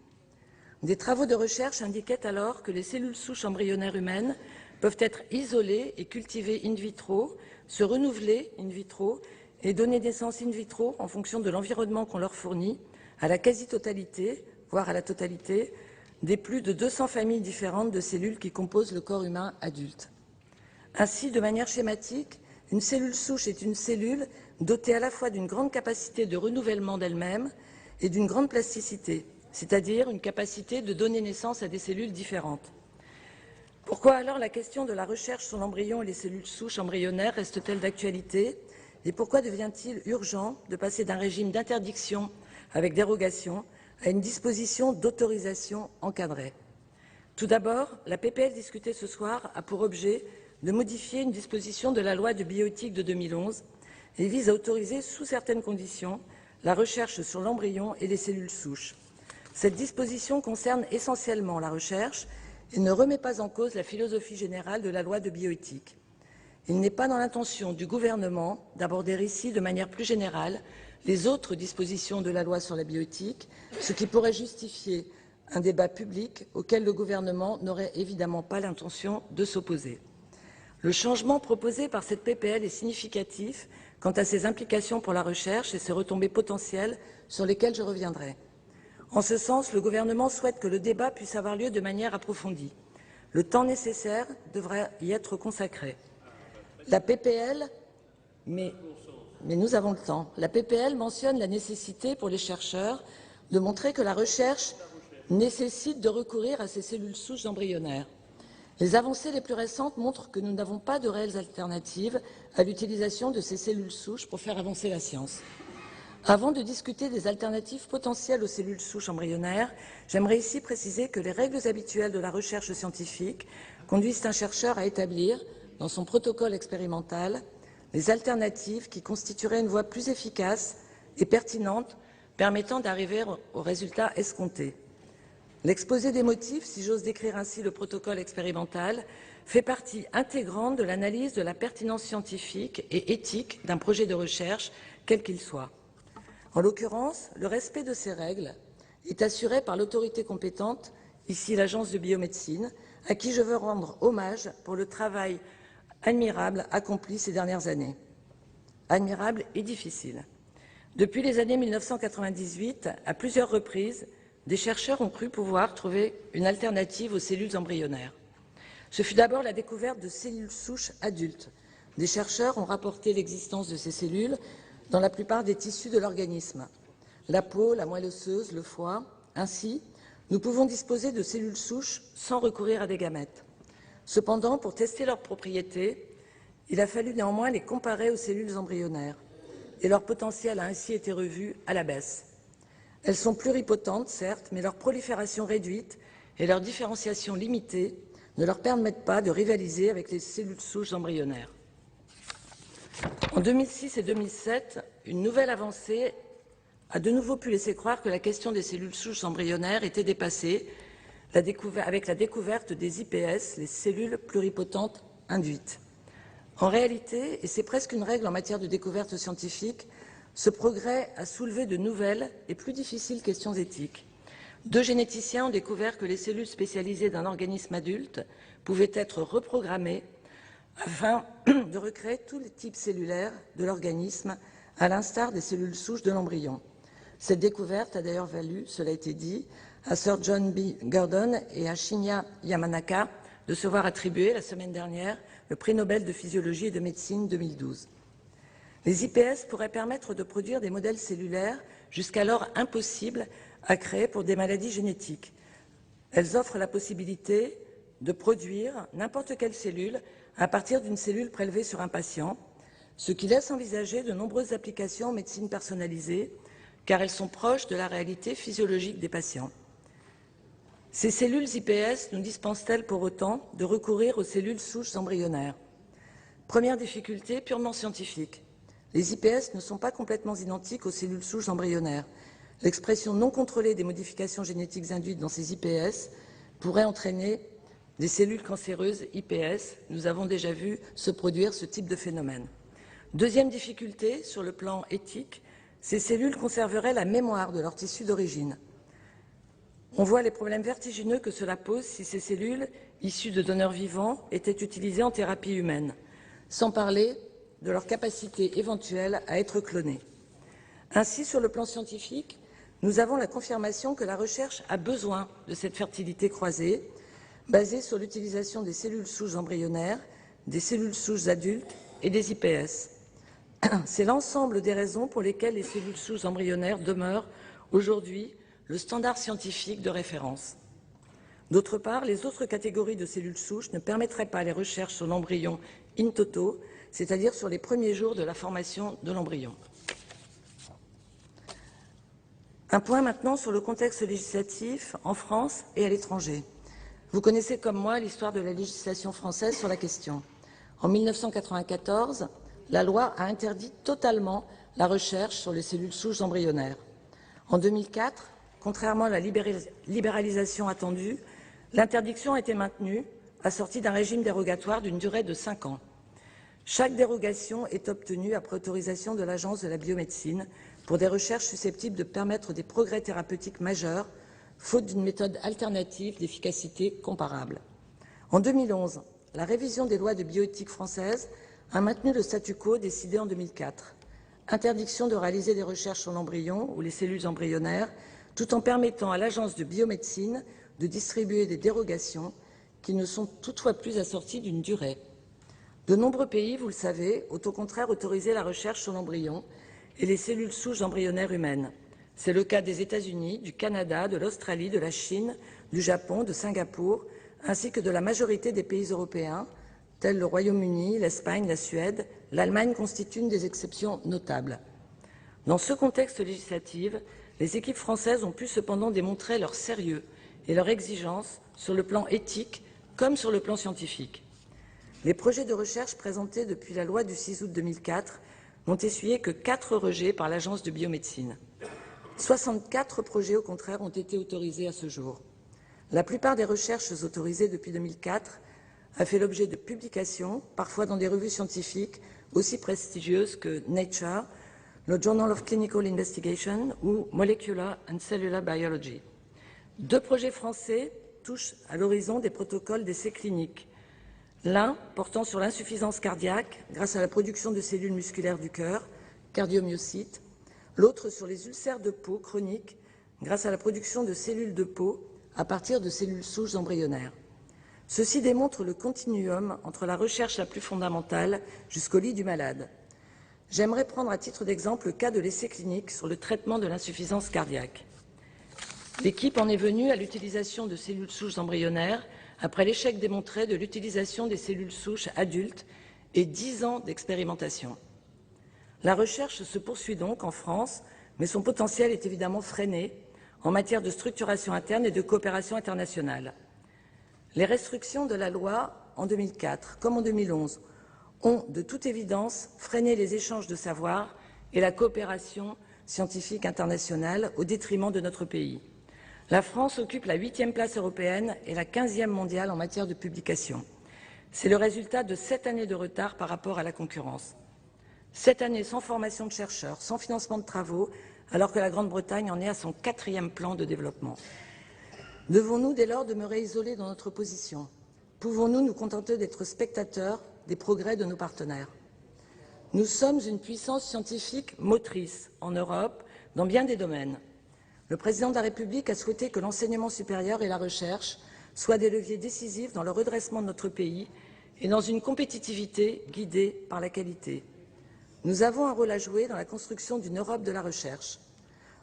S5: Des travaux de recherche indiquaient alors que les cellules souches embryonnaires humaines peuvent être isolées et cultivées in vitro, se renouveler in vitro et donner naissance in vitro en fonction de l'environnement qu'on leur fournit à la quasi-totalité, voire à la totalité, des plus de 200 familles différentes de cellules qui composent le corps humain adulte. Ainsi, de manière schématique, une cellule souche est une cellule dotée à la fois d'une grande capacité de renouvellement d'elle-même et d'une grande plasticité, c'est-à-dire une capacité de donner naissance à des cellules différentes. Pourquoi alors la question de la recherche sur l'embryon et les cellules souches embryonnaires reste-t-elle d'actualité et pourquoi devient-il urgent de passer d'un régime d'interdiction avec dérogation à une disposition d'autorisation encadrée? Tout d'abord, la PPL discutée ce soir a pour objet de modifier une disposition de la loi de bioéthique de 2011 et vise à autoriser, sous certaines conditions, la recherche sur l'embryon et les cellules souches. Cette disposition concerne essentiellement la recherche et ne remet pas en cause la philosophie générale de la loi de bioéthique. Il n'est pas dans l'intention du gouvernement d'aborder ici, de manière plus générale, les autres dispositions de la loi sur la bioéthique, ce qui pourrait justifier un débat public auquel le gouvernement n'aurait évidemment pas l'intention de s'opposer. Le changement proposé par cette PPL est significatif quant à ses implications pour la recherche et ses retombées potentielles sur lesquelles je reviendrai. En ce sens, le gouvernement souhaite que le débat puisse avoir lieu de manière approfondie. Le temps nécessaire devra y être consacré. La PPL, mais nous avons le temps. La PPL mentionne la nécessité pour les chercheurs de montrer que la recherche nécessite de recourir à ces cellules souches embryonnaires. Les avancées les plus récentes montrent que nous n'avons pas de réelles alternatives à l'utilisation de ces cellules souches pour faire avancer la science. Avant de discuter des alternatives potentielles aux cellules souches embryonnaires, j'aimerais ici préciser que les règles habituelles de la recherche scientifique conduisent un chercheur à établir, dans son protocole expérimental, les alternatives qui constitueraient une voie plus efficace et pertinente permettant d'arriver au résultat escompté. L'exposé des motifs, si j'ose décrire ainsi le protocole expérimental, fait partie intégrante de l'analyse de la pertinence scientifique et éthique d'un projet de recherche, quel qu'il soit. En l'occurrence, le respect de ces règles est assuré par l'autorité compétente, ici l'Agence de biomédecine, à qui je veux rendre hommage pour le travail admirable accompli ces dernières années. Admirable et difficile. Depuis les années 1998, à plusieurs reprises, des chercheurs ont cru pouvoir trouver une alternative aux cellules embryonnaires. Ce fut d'abord la découverte de cellules souches adultes. Des chercheurs ont rapporté l'existence de ces cellules dans la plupart des tissus de l'organisme, la peau, la moelle osseuse, le foie. Ainsi, nous pouvons disposer de cellules souches sans recourir à des gamètes. Cependant, pour tester leurs propriétés, il a fallu néanmoins les comparer aux cellules embryonnaires, et leur potentiel a ainsi été revu à la baisse. Elles sont pluripotentes, certes, mais leur prolifération réduite et leur différenciation limitée ne leur permettent pas de rivaliser avec les cellules souches embryonnaires. En 2006 et 2007, une nouvelle avancée a de nouveau pu laisser croire que la question des cellules souches embryonnaires était dépassée avec la découverte des IPS, les cellules pluripotentes induites. En réalité, et c'est presque une règle en matière de découverte scientifique, ce progrès a soulevé de nouvelles et plus difficiles questions éthiques. 2 généticiens ont découvert que les cellules spécialisées d'un organisme adulte pouvaient être reprogrammées afin de recréer tous les types cellulaires de l'organisme, à l'instar des cellules souches de l'embryon. Cette découverte a d'ailleurs valu, cela a été dit, à Sir John B. Gurdon et à Shinya Yamanaka de se voir attribuer la semaine dernière le prix Nobel de physiologie et de médecine 2012. Les IPS pourraient permettre de produire des modèles cellulaires jusqu'alors impossibles à créer pour des maladies génétiques. Elles offrent la possibilité de produire n'importe quelle cellule à partir d'une cellule prélevée sur un patient, ce qui laisse envisager de nombreuses applications en médecine personnalisée, car elles sont proches de la réalité physiologique des patients. Ces cellules IPS nous dispensent-elles pour autant de recourir aux cellules souches embryonnaires? Première difficulté purement scientifique. Les IPS ne sont pas complètement identiques aux cellules souches embryonnaires. L'expression non contrôlée des modifications génétiques induites dans ces IPS pourrait entraîner des cellules cancéreuses IPS. Nous avons déjà vu se produire ce type de phénomène. Deuxième difficulté, sur le plan éthique, ces cellules conserveraient la mémoire de leur tissu d'origine. On voit les problèmes vertigineux que cela pose si ces cellules, issues de donneurs vivants, étaient utilisées en thérapie humaine, sans parler de leur capacité éventuelle à être clonées. Ainsi, sur le plan scientifique, nous avons la confirmation que la recherche a besoin de cette fertilité croisée, basée sur l'utilisation des cellules souches embryonnaires, des cellules souches adultes et des IPS. C'est l'ensemble des raisons pour lesquelles les cellules souches embryonnaires demeurent aujourd'hui le standard scientifique de référence. D'autre part, les autres catégories de cellules souches ne permettraient pas les recherches sur l'embryon in toto, c'est-à-dire sur les premiers jours de la formation de l'embryon. Un point maintenant sur le contexte législatif en France et à l'étranger. Vous connaissez comme moi l'histoire de la législation française sur la question. En 1994, la loi a interdit totalement la recherche sur les cellules souches embryonnaires. En 2004, contrairement à la libéralisation attendue, l'interdiction a été maintenue, assortie d'un régime dérogatoire d'une durée de 5 ans. Chaque dérogation est obtenue après autorisation de l'Agence de la biomédecine pour des recherches susceptibles de permettre des progrès thérapeutiques majeurs, faute d'une méthode alternative d'efficacité comparable. En 2011, la révision des lois de bioéthique françaises a maintenu le statu quo décidé en 2004. Interdiction de réaliser des recherches sur l'embryon ou les cellules embryonnaires, tout en permettant à l'Agence de biomédecine de distribuer des dérogations qui ne sont toutefois plus assorties d'une durée. De nombreux pays, vous le savez, ont au contraire autorisé la recherche sur l'embryon et les cellules souches embryonnaires humaines. C'est le cas des États-Unis, du Canada, de l'Australie, de la Chine, du Japon, de Singapour, ainsi que de la majorité des pays européens, tels le Royaume-Uni, l'Espagne, la Suède. L'Allemagne constitue une des exceptions notables. Dans ce contexte législatif, les équipes françaises ont pu cependant démontrer leur sérieux et leur exigence sur le plan éthique comme sur le plan scientifique. Les projets de recherche présentés depuis la loi du 6 août 2004 n'ont essuyé que 4 rejets par l'Agence de biomédecine. 64 projets, au contraire, ont été autorisés à ce jour. La plupart des recherches autorisées depuis 2004 a fait l'objet de publications, parfois dans des revues scientifiques aussi prestigieuses que Nature, le Journal of Clinical Investigation ou Molecular and Cellular Biology. 2 projets français touchent à l'horizon des protocoles d'essais cliniques. L'un portant sur l'insuffisance cardiaque grâce à la production de cellules musculaires du cœur, cardiomyocytes, l'autre sur les ulcères de peau chroniques grâce à la production de cellules de peau à partir de cellules souches embryonnaires. Ceci démontre le continuum entre la recherche la plus fondamentale jusqu'au lit du malade. J'aimerais prendre à titre d'exemple le cas de l'essai clinique sur le traitement de l'insuffisance cardiaque. L'équipe en est venue à l'utilisation de cellules souches embryonnaires après l'échec démontré de l'utilisation des cellules souches adultes et 10 ans d'expérimentation. La recherche se poursuit donc en France, mais son potentiel est évidemment freiné en matière de structuration interne et de coopération internationale. Les restrictions de la loi en 2004 comme en 2011 ont, de toute évidence, freiné les échanges de savoir et la coopération scientifique internationale au détriment de notre pays. La France occupe la 8e place européenne et la 15e mondiale en matière de publication. C'est le résultat de 7 années de retard par rapport à la concurrence. 7 années sans formation de chercheurs, sans financement de travaux, alors que la Grande-Bretagne en est à son 4e plan de développement. Devons-nous dès lors demeurer isolés dans notre position? Pouvons-nous nous contenter d'être spectateurs des progrès de nos partenaires? Nous sommes une puissance scientifique motrice en Europe dans bien des domaines. Le Président de la République a souhaité que l'enseignement supérieur et la recherche soient des leviers décisifs dans le redressement de notre pays et dans une compétitivité guidée par la qualité. Nous avons un rôle à jouer dans la construction d'une Europe de la recherche.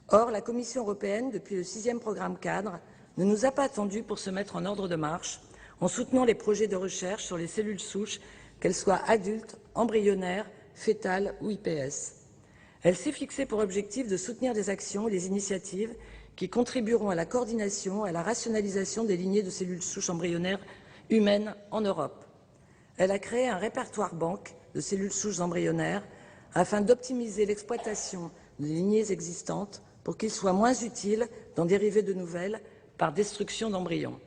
S5: Or, la Commission européenne, depuis le 6e programme cadre, ne nous a pas attendus pour se mettre en ordre de marche en soutenant les projets de recherche sur les cellules souches, qu'elles soient adultes, embryonnaires, fétales ou IPS. Elle s'est fixée pour objectif de soutenir des actions et des initiatives qui contribueront à la coordination et à la rationalisation des lignées de cellules souches embryonnaires humaines en Europe. Elle a créé un répertoire banque de cellules souches embryonnaires afin d'optimiser l'exploitation des lignées existantes pour qu'ils soient moins utiles d'en dériver de nouvelles par destruction d'embryons.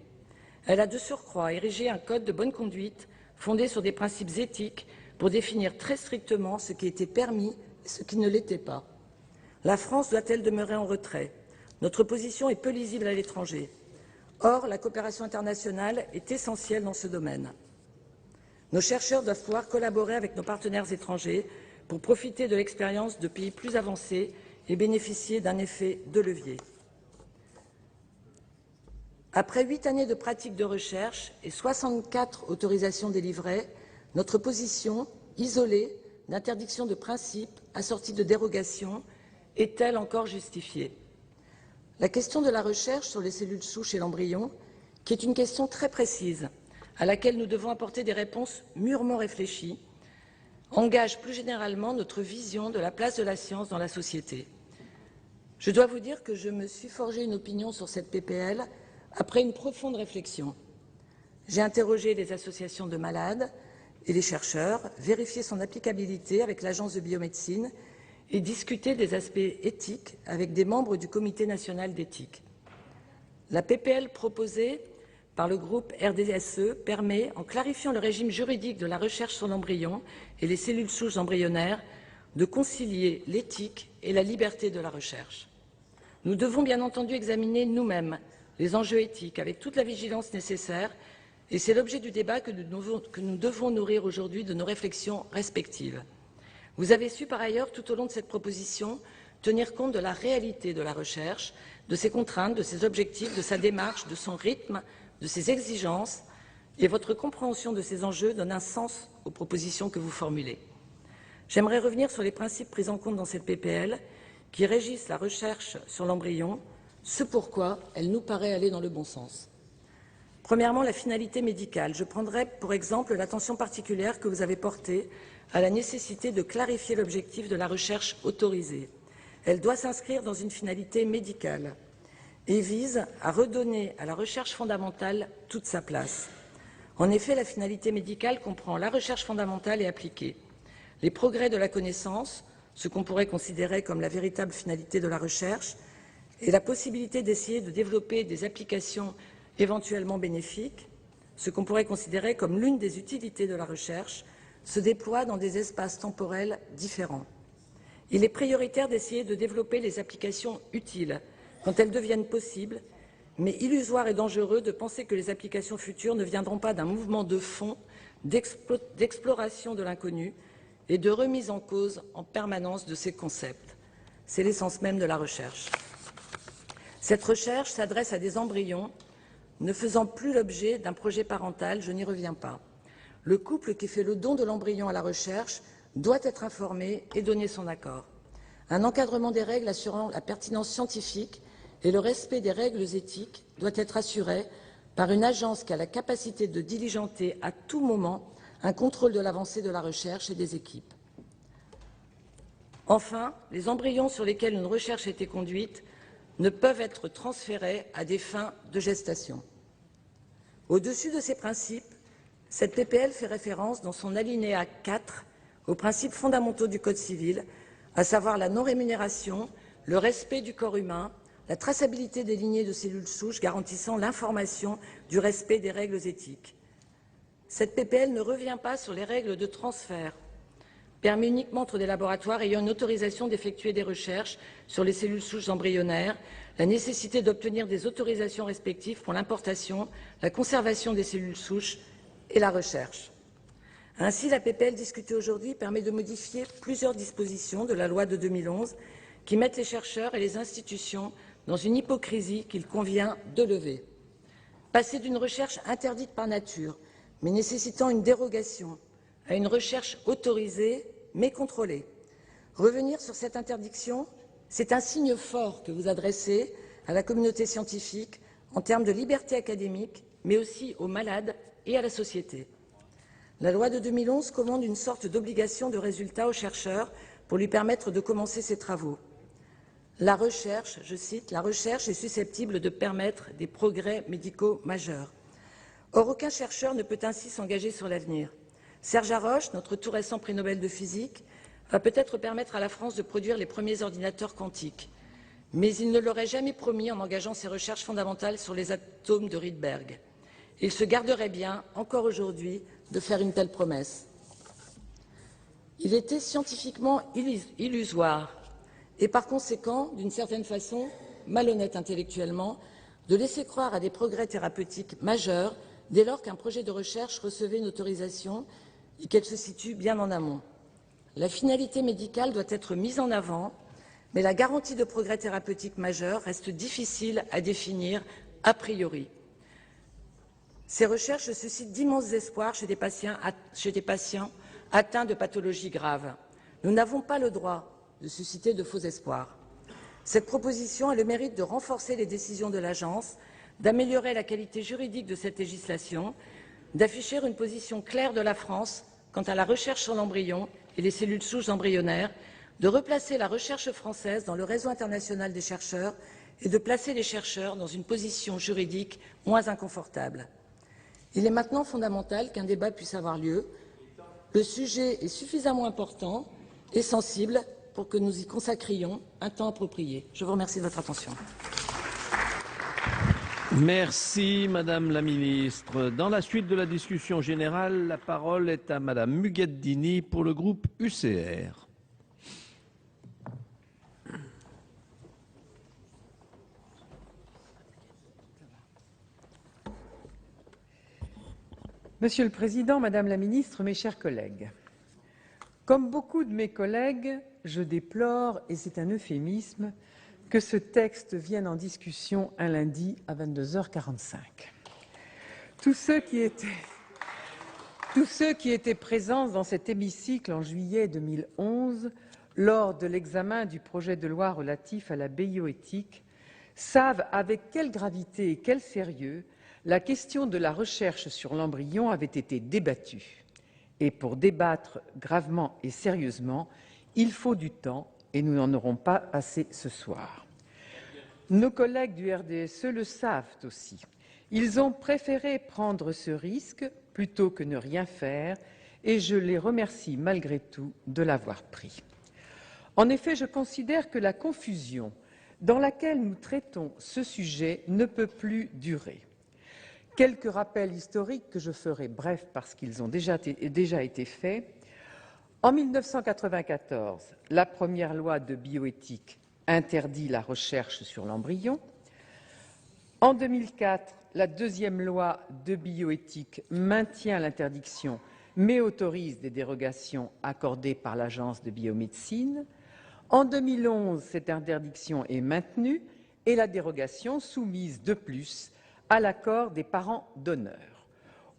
S5: Elle a de surcroît érigé un code de bonne conduite fondé sur des principes éthiques pour définir très strictement ce qui était permis et ce qui ne l'était pas. La France doit-elle demeurer en retrait? Notre position est peu lisible à l'étranger. Or, la coopération internationale est essentielle dans ce domaine. Nos chercheurs doivent pouvoir collaborer avec nos partenaires étrangers pour profiter de l'expérience de pays plus avancés et bénéficier d'un effet de levier. Après 8 années de pratique de recherche et 64 autorisations délivrées, notre position, isolée, d'interdiction de principe, assortie de dérogations, est-elle encore justifiée? La question de la recherche sur les cellules souches et l'embryon, qui est une question très précise, à laquelle nous devons apporter des réponses mûrement réfléchies, engage plus généralement notre vision de la place de la science dans la société. Je dois vous dire que je me suis forgé une opinion sur cette PPL après une profonde réflexion. J'ai interrogé les associations de malades et les chercheurs, vérifié son applicabilité avec l'Agence de biomédecine et discuté des aspects éthiques avec des membres du Comité national d'éthique. La PPL proposée par le groupe RDSE permet, en clarifiant le régime juridique de la recherche sur l'embryon et les cellules souches embryonnaires, de concilier l'éthique et la liberté de la recherche. Nous devons bien entendu examiner nous-mêmes les enjeux éthiques avec toute la vigilance nécessaire, et c'est l'objet du débat que nous devons nourrir aujourd'hui de nos réflexions respectives. Vous avez su par ailleurs, tout au long de cette proposition, tenir compte de la réalité de la recherche, de ses contraintes, de ses objectifs, de sa démarche, de son rythme, de ses exigences, et votre compréhension de ces enjeux donne un sens aux propositions que vous formulez. J'aimerais revenir sur les principes pris en compte dans cette PPL qui régissent la recherche sur l'embryon, ce pourquoi elle nous paraît aller dans le bon sens. Premièrement, la finalité médicale. Je prendrai pour exemple l'attention particulière que vous avez portée à la nécessité de clarifier l'objectif de la recherche autorisée. Elle doit s'inscrire dans une finalité médicale et vise à redonner à la recherche fondamentale toute sa place. En effet, la finalité médicale comprend la recherche fondamentale et appliquée, les progrès de la connaissance, ce qu'on pourrait considérer comme la véritable finalité de la recherche, et la possibilité d'essayer de développer des applications éventuellement bénéfiques, ce qu'on pourrait considérer comme l'une des utilités de la recherche, se déploie dans des espaces temporels différents. Il est prioritaire d'essayer de développer les applications utiles quand elles deviennent possibles, mais illusoire et dangereux de penser que les applications futures ne viendront pas d'un mouvement de fond d'exploration de l'inconnu et de remise en cause en permanence de ces concepts. C'est l'essence même de la recherche. Cette recherche s'adresse à des embryons ne faisant plus l'objet d'un projet parental, je n'y reviens pas. Le couple qui fait le don de l'embryon à la recherche doit être informé et donner son accord. Un encadrement des règles assurant la pertinence scientifique et le respect des règles éthiques doit être assuré par une agence qui a la capacité de diligenter à tout moment un contrôle de l'avancée de la recherche et des équipes. Enfin, les embryons sur lesquels une recherche a été conduite ne peuvent être transférés à des fins de gestation. Au-dessus de ces principes, cette PPL fait référence dans son alinéa 4 aux principes fondamentaux du Code civil, à savoir la non-rémunération, le respect du corps humain, la traçabilité des lignées de cellules souches garantissant l'information du respect des règles éthiques. Cette PPL ne revient pas sur les règles de transfert, permet uniquement entre des laboratoires ayant une autorisation d'effectuer des recherches sur les cellules souches embryonnaires, la nécessité d'obtenir des autorisations respectives pour l'importation, la conservation des cellules souches et la recherche. Ainsi, la PPL discutée aujourd'hui permet de modifier plusieurs dispositions de la loi de 2011 qui mettent les chercheurs et les institutions dans une hypocrisie qu'il convient de lever. Passer d'une recherche interdite par nature, mais nécessitant une dérogation, à une recherche autorisée mais contrôlée. Revenir sur cette interdiction, c'est un signe fort que vous adressez à la communauté scientifique en termes de liberté académique, mais aussi aux malades et à la société. La loi de 2011 commande une sorte d'obligation de résultat aux chercheurs pour lui permettre de commencer ses travaux. La recherche, je cite, « la recherche est susceptible de permettre des progrès médicaux majeurs ». Or, aucun chercheur ne peut ainsi s'engager sur l'avenir. Serge Haroche, notre tout récent prix Nobel de physique, va peut-être permettre à la France de produire les premiers ordinateurs quantiques. Mais il ne l'aurait jamais promis en engageant ses recherches fondamentales sur les atomes de Rydberg. Il se garderait bien, encore aujourd'hui, de faire une telle promesse. Il était scientifiquement illusoire et par conséquent, d'une certaine façon, malhonnête intellectuellement, de laisser croire à des progrès thérapeutiques majeurs dès lors qu'un projet de recherche recevait une autorisation et qu'elle se situe bien en amont. La finalité médicale doit être mise en avant, mais la garantie de progrès thérapeutiques majeurs reste difficile à définir a priori. Ces recherches suscitent d'immenses espoirs chez des patients atteints de pathologies graves. Nous n'avons pas le droit de susciter de faux espoirs. Cette proposition a le mérite de renforcer les décisions de l'agence, d'améliorer la qualité juridique de cette législation, d'afficher une position claire de la France quant à la recherche sur l'embryon et les cellules souches embryonnaires, de replacer la recherche française dans le réseau international des chercheurs et de placer les chercheurs dans une position juridique moins inconfortable. Il est maintenant fondamental qu'un débat puisse avoir lieu. Le sujet est suffisamment important et sensible pour que nous y consacrions un temps approprié. Je vous remercie de votre attention.
S3: Merci Madame la Ministre. Dans la suite de la discussion générale, la parole est à Madame Mugueddini pour le groupe UCR.
S6: Monsieur le Président, Madame la Ministre, mes chers collègues, comme beaucoup de mes collègues, je déplore, et c'est un euphémisme, que ce texte vienne en discussion un lundi à 22h45. Tous ceux qui étaient présents dans cet hémicycle en juillet 2011, lors de l'examen du projet de loi relatif à la bioéthique, savent avec quelle gravité et quel sérieux la question de la recherche sur l'embryon avait été débattue. Et pour débattre gravement et sérieusement, il faut du temps et nous n'en aurons pas assez ce soir. Nos collègues du RDSE le savent aussi. Ils ont préféré prendre ce risque plutôt que ne rien faire et je les remercie malgré tout de l'avoir pris. En effet, je considère que la confusion dans laquelle nous traitons ce sujet ne peut plus durer. Quelques rappels historiques que je ferai brefs parce qu'ils ont déjà été faits. En 1994, la première loi de bioéthique interdit la recherche sur l'embryon. En 2004, la deuxième loi de bioéthique maintient l'interdiction mais autorise des dérogations accordées par l'Agence de biomédecine. En 2011, cette interdiction est maintenue et la dérogation soumise de plus à l'accord des parents donneurs.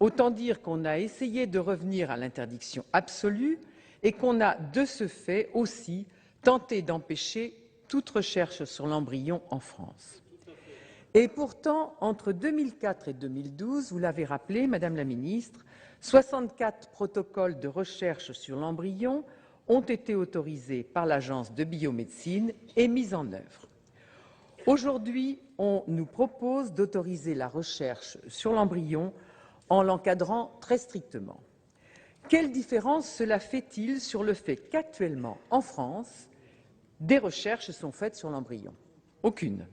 S6: Autant dire qu'on a essayé de revenir à l'interdiction absolue et qu'on a de ce fait aussi tenté d'empêcher toute recherche sur l'embryon en France. Et pourtant, entre 2004 et 2012, vous l'avez rappelé, Madame la Ministre, 64 protocoles de recherche sur l'embryon ont été autorisés par l'Agence de biomédecine et mis en œuvre. Aujourd'hui, on nous propose d'autoriser la recherche sur l'embryon en l'encadrant très strictement. Quelle différence cela fait-il sur le fait qu'actuellement, en France, des recherches sont faites sur l'embryon? Aucune.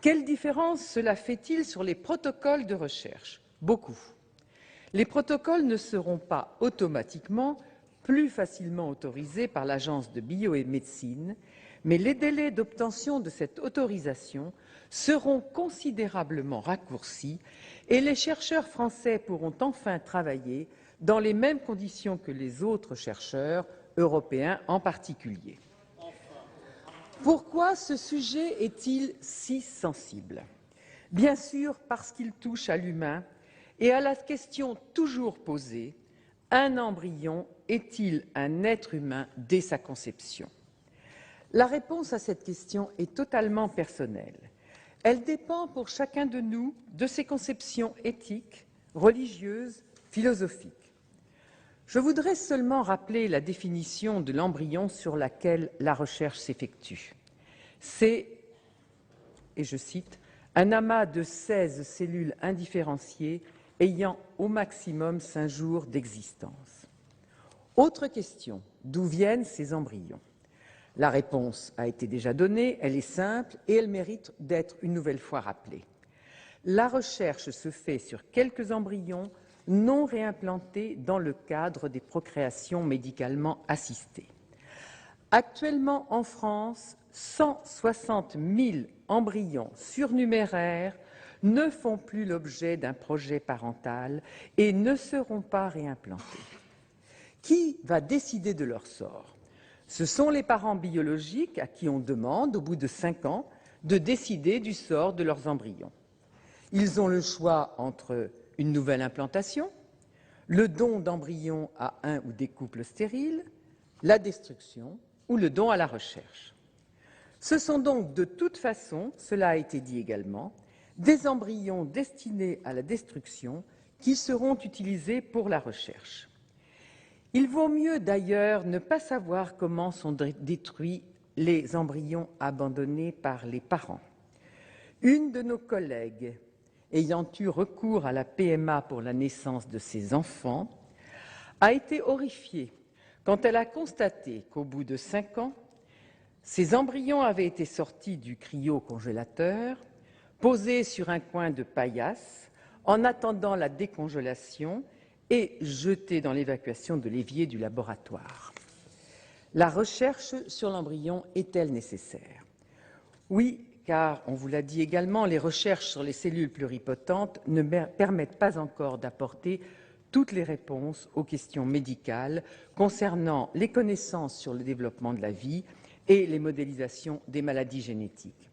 S6: Quelle différence cela fait-il sur les protocoles de recherche? Beaucoup. Les protocoles ne seront pas automatiquement plus facilement autorisés par l'Agence de biomédecine, mais les délais d'obtention de cette autorisation seront considérablement raccourcis et les chercheurs français pourront enfin travailler dans les mêmes conditions que les autres chercheurs, européens en particulier. Pourquoi ce sujet est-il si sensible? Bien sûr parce qu'il touche à l'humain et à la question toujours posée, un embryon est-il un être humain dès sa conception? La réponse à cette question est totalement personnelle. Elle dépend pour chacun de nous de ses conceptions éthiques, religieuses, philosophiques. Je voudrais seulement rappeler la définition de l'embryon sur laquelle la recherche s'effectue. C'est, et je cite, « un amas de 16 cellules indifférenciées ayant au maximum 5 jours d'existence ». Autre question, d'où viennent ces embryons? La réponse a été déjà donnée, elle est simple et elle mérite d'être une nouvelle fois rappelée. La recherche se fait sur quelques embryons non réimplantés dans le cadre des procréations médicalement assistées. Actuellement en France, 160 000 embryons surnuméraires ne font plus l'objet d'un projet parental et ne seront pas réimplantés. Qui va décider de leur sort? Ce sont les parents biologiques à qui on demande, au bout de 5 ans, de décider du sort de leurs embryons. Ils ont le choix entre une nouvelle implantation, le don d'embryons à un ou des couples stériles, la destruction ou le don à la recherche. Ce sont donc de toute façon, cela a été dit également, des embryons destinés à la destruction qui seront utilisés pour la recherche. Il vaut mieux d'ailleurs ne pas savoir comment sont détruits les embryons abandonnés par les parents. Une de nos collègues, ayant eu recours à la PMA pour la naissance de ses enfants, a été horrifiée quand elle a constaté qu'au bout de 5 ans, ces embryons avaient été sortis du cryocongélateur, posés sur un coin de paillasse, en attendant la décongélation et jetés dans l'évacuation de l'évier du laboratoire. La recherche sur l'embryon est-elle nécessaire? Oui, car, on vous l'a dit également, les recherches sur les cellules pluripotentes ne permettent pas encore d'apporter toutes les réponses aux questions médicales concernant les connaissances sur le développement de la vie et les modélisations des maladies génétiques.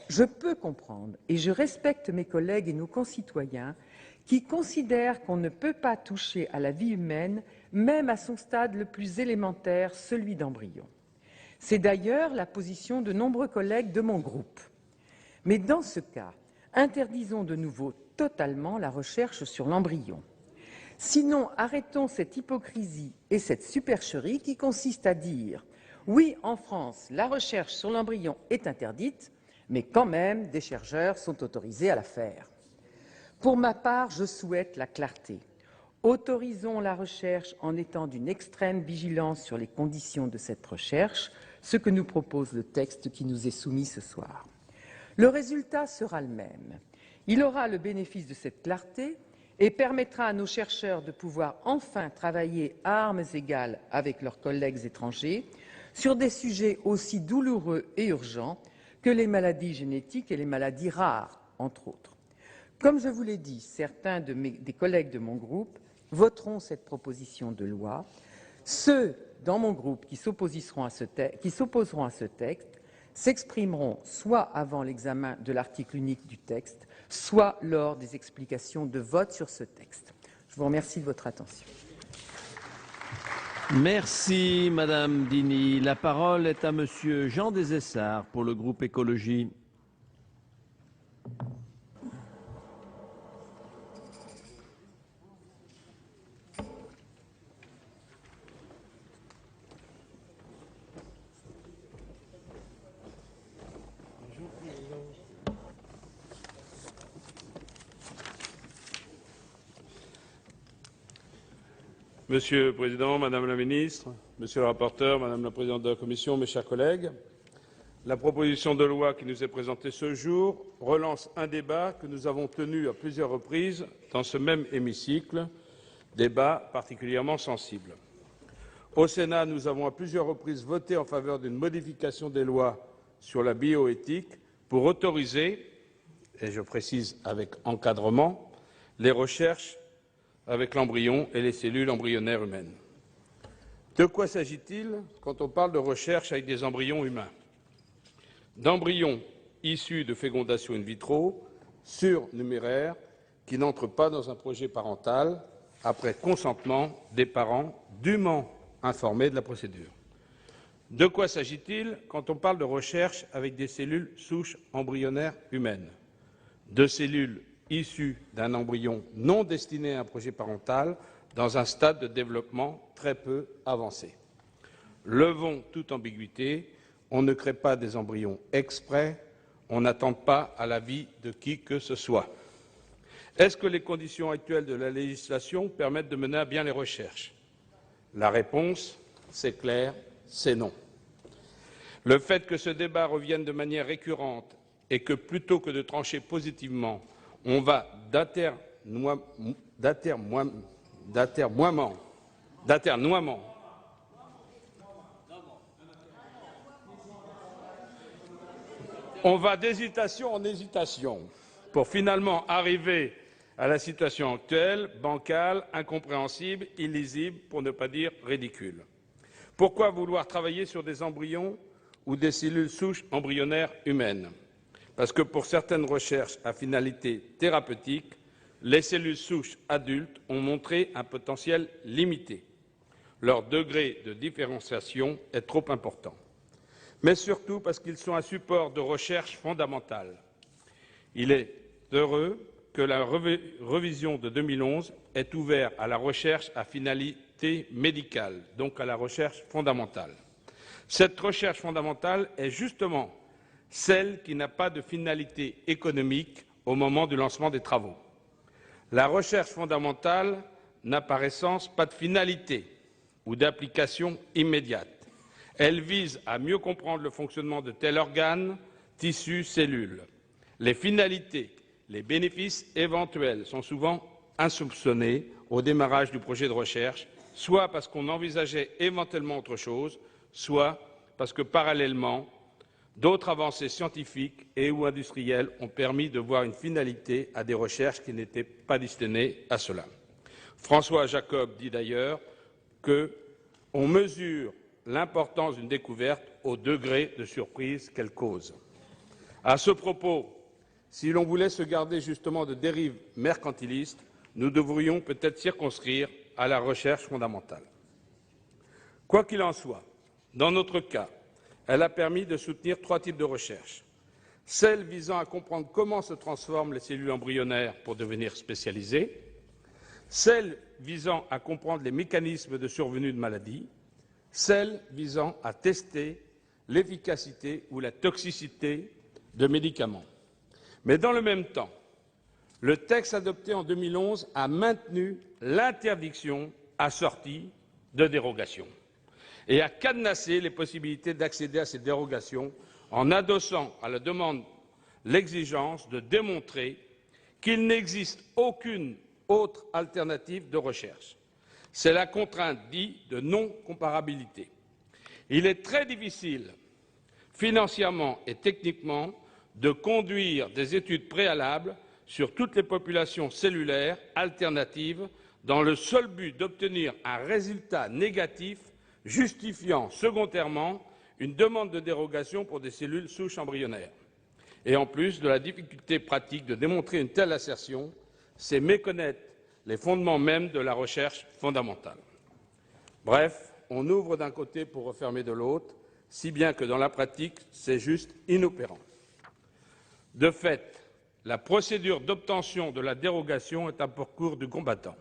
S6: Je peux comprendre et je respecte mes collègues et nos concitoyens qui considèrent qu'on ne peut pas toucher à la vie humaine, même à son stade le plus élémentaire, celui d'embryon. C'est d'ailleurs la position de nombreux collègues de mon groupe. Mais dans ce cas, interdisons de nouveau totalement la recherche sur l'embryon. Sinon, arrêtons cette hypocrisie et cette supercherie qui consiste à dire « oui, en France, la recherche sur l'embryon est interdite, mais quand même, des chercheurs sont autorisés à la faire ». Pour ma part, je souhaite la clarté. Autorisons la recherche en étant d'une extrême vigilance sur les conditions de cette recherche, ce que nous propose le texte qui nous est soumis ce soir. Le résultat sera le même. Il aura le bénéfice de cette clarté et permettra à nos chercheurs de pouvoir enfin travailler à armes égales avec leurs collègues étrangers sur des sujets aussi douloureux et urgents que les maladies génétiques et les maladies rares, entre autres. Comme je vous l'ai dit, certains des collègues de mon groupe voteront cette proposition de loi. Ceux dans mon groupe qui s'opposeront à ce texte s'exprimeront soit avant l'examen de l'article unique du texte, soit lors des explications de vote sur ce texte. Je vous remercie de votre attention.
S3: Merci Madame Dini. La parole est à Monsieur Jean Desessarts pour le groupe Écologie.
S7: Monsieur le Président, Madame la Ministre, Monsieur le rapporteur, Madame la Présidente de la Commission, mes chers collègues, la proposition de loi qui nous est présentée ce jour relance un débat que nous avons tenu à plusieurs reprises dans ce même hémicycle, débat particulièrement sensible. Au Sénat, nous avons à plusieurs reprises voté en faveur d'une modification des lois sur la bioéthique pour autoriser, et je précise avec encadrement, les recherches avec l'embryon et les cellules embryonnaires humaines. De quoi s'agit-il quand on parle de recherche avec des embryons humains? D'embryons issus de fécondation in vitro, surnuméraires, qui n'entrent pas dans un projet parental après consentement des parents dûment informés de la procédure. De quoi s'agit-il quand on parle de recherche avec des cellules souches embryonnaires humaines? De cellules issus d'un embryon non destiné à un projet parental dans un stade de développement très peu avancé. Levons toute ambiguïté, on ne crée pas des embryons exprès, on n'attend pas à l'avis de qui que ce soit. Est-ce que les conditions actuelles de la législation permettent de mener à bien les recherches? La réponse, c'est clair, c'est non. Le fait que ce débat revienne de manière récurrente et que plutôt que de trancher positivement, on va d'atermoiement on va d'hésitation en hésitation pour finalement arriver à la situation actuelle, bancale, incompréhensible, illisible, pour ne pas dire ridicule. Pourquoi vouloir travailler sur des embryons ou des cellules souches embryonnaires humaines? Parce que pour certaines recherches à finalité thérapeutique, les cellules souches adultes ont montré un potentiel limité. Leur degré de différenciation est trop important. Mais surtout parce qu'ils sont un support de recherche fondamentale. Il est heureux que la révision de 2011 ait ouvert à la recherche à finalité médicale, donc à la recherche fondamentale. Cette recherche fondamentale est justement celle qui n'a pas de finalité économique au moment du lancement des travaux. La recherche fondamentale n'a par essence pas de finalité ou d'application immédiate. Elle vise à mieux comprendre le fonctionnement de tel organe, tissu, cellule. Les finalités, les bénéfices éventuels sont souvent insoupçonnés au démarrage du projet de recherche, soit parce qu'on envisageait éventuellement autre chose, soit parce que parallèlement, d'autres avancées scientifiques et ou industrielles ont permis de voir une finalité à des recherches qui n'étaient pas destinées à cela. François Jacob dit d'ailleurs qu'on mesure l'importance d'une découverte au degré de surprise qu'elle cause. À ce propos, si l'on voulait se garder justement de dérives mercantilistes, nous devrions peut-être circonscrire à la recherche fondamentale. Quoi qu'il en soit, dans notre cas, elle a permis de soutenir 3 types de recherche. Celle visant à comprendre comment se transforment les cellules embryonnaires pour devenir spécialisées, celle visant à comprendre les mécanismes de survenue de maladies, celle visant à tester l'efficacité ou la toxicité de médicaments. Mais dans le même temps, le texte adopté en 2011 a maintenu l'interdiction assortie de dérogations et a cadenassé les possibilités d'accéder à ces dérogations en adossant à la demande l'exigence de démontrer qu'il n'existe aucune autre alternative de recherche. C'est la contrainte dite de non-comparabilité. Il est très difficile, financièrement et techniquement, de conduire des études préalables sur toutes les populations cellulaires alternatives dans le seul but d'obtenir un résultat négatif justifiant secondairement une demande de dérogation pour des cellules souches embryonnaires. Et en plus de la difficulté pratique de démontrer une telle assertion, c'est méconnaître les fondements mêmes de la recherche fondamentale. Bref, on ouvre d'un côté pour refermer de l'autre, si bien que dans la pratique, c'est juste inopérant. De fait, la procédure d'obtention de la dérogation est un parcours du combattant.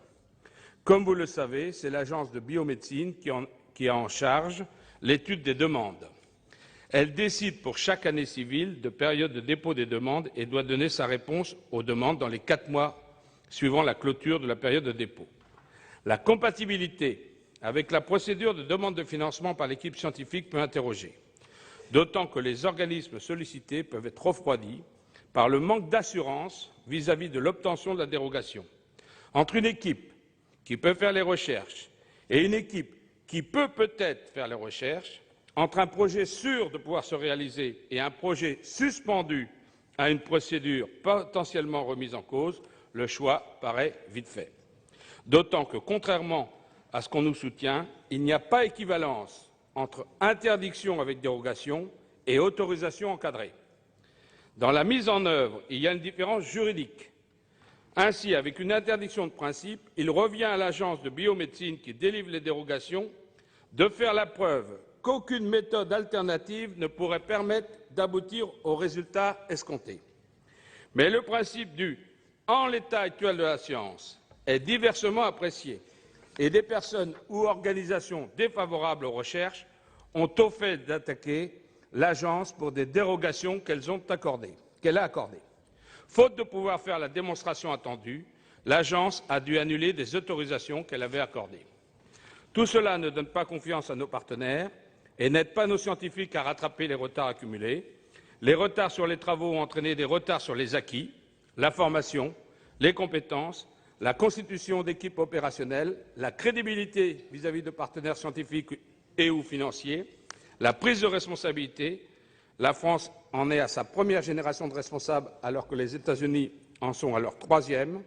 S7: Comme vous le savez, c'est l'Agence de biomédecine qui a en charge l'étude des demandes. Elle décide pour chaque année civile de période de dépôt des demandes et doit donner sa réponse aux demandes dans les 4 mois suivant la clôture de la période de dépôt. La compatibilité avec la procédure de demande de financement par l'équipe scientifique peut interroger, d'autant que les organismes sollicités peuvent être refroidis par le manque d'assurance vis-à-vis de l'obtention de la dérogation. Entre une équipe qui peut faire les recherches et une équipe qui peut peut-être faire les recherches, entre un projet sûr de pouvoir se réaliser et un projet suspendu à une procédure potentiellement remise en cause, le choix paraît vite fait. D'autant que, contrairement à ce qu'on nous soutient, il n'y a pas équivalence entre interdiction avec dérogation et autorisation encadrée. Dans la mise en œuvre, il y a une différence juridique. Ainsi, avec une interdiction de principe, il revient à l'Agence de biomédecine qui délivre les dérogations de faire la preuve qu'aucune méthode alternative ne pourrait permettre d'aboutir au résultat escompté. Mais le principe du « en l'état actuel de la science » est diversement apprécié et des personnes ou organisations défavorables aux recherches ont au fait d'attaquer l'Agence pour des dérogations qu'elle a accordées. Faute de pouvoir faire la démonstration attendue, l'Agence a dû annuler des autorisations qu'elle avait accordées. Tout cela ne donne pas confiance à nos partenaires et n'aide pas nos scientifiques à rattraper les retards accumulés. Les retards sur les travaux ont entraîné des retards sur les acquis, la formation, les compétences, la constitution d'équipes opérationnelles, la crédibilité vis-à-vis de partenaires scientifiques et ou financiers, la prise de responsabilité. La France en est à sa première génération de responsables alors que les États-Unis en sont à leur 3e.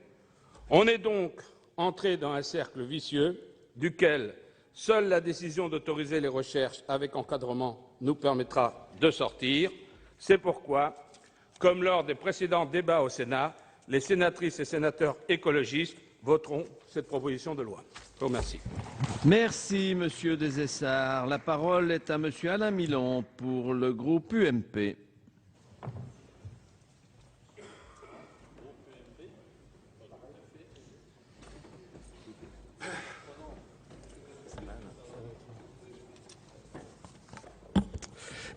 S7: On est donc entré dans un cercle vicieux duquel seule la décision d'autoriser les recherches avec encadrement nous permettra de sortir. C'est pourquoi, comme lors des précédents débats au Sénat, les sénatrices et sénateurs écologistes voteront cette proposition de loi. Je vous remercie.
S3: Merci, Monsieur Desessard. La parole est à Monsieur Alain Milon pour le groupe UMP.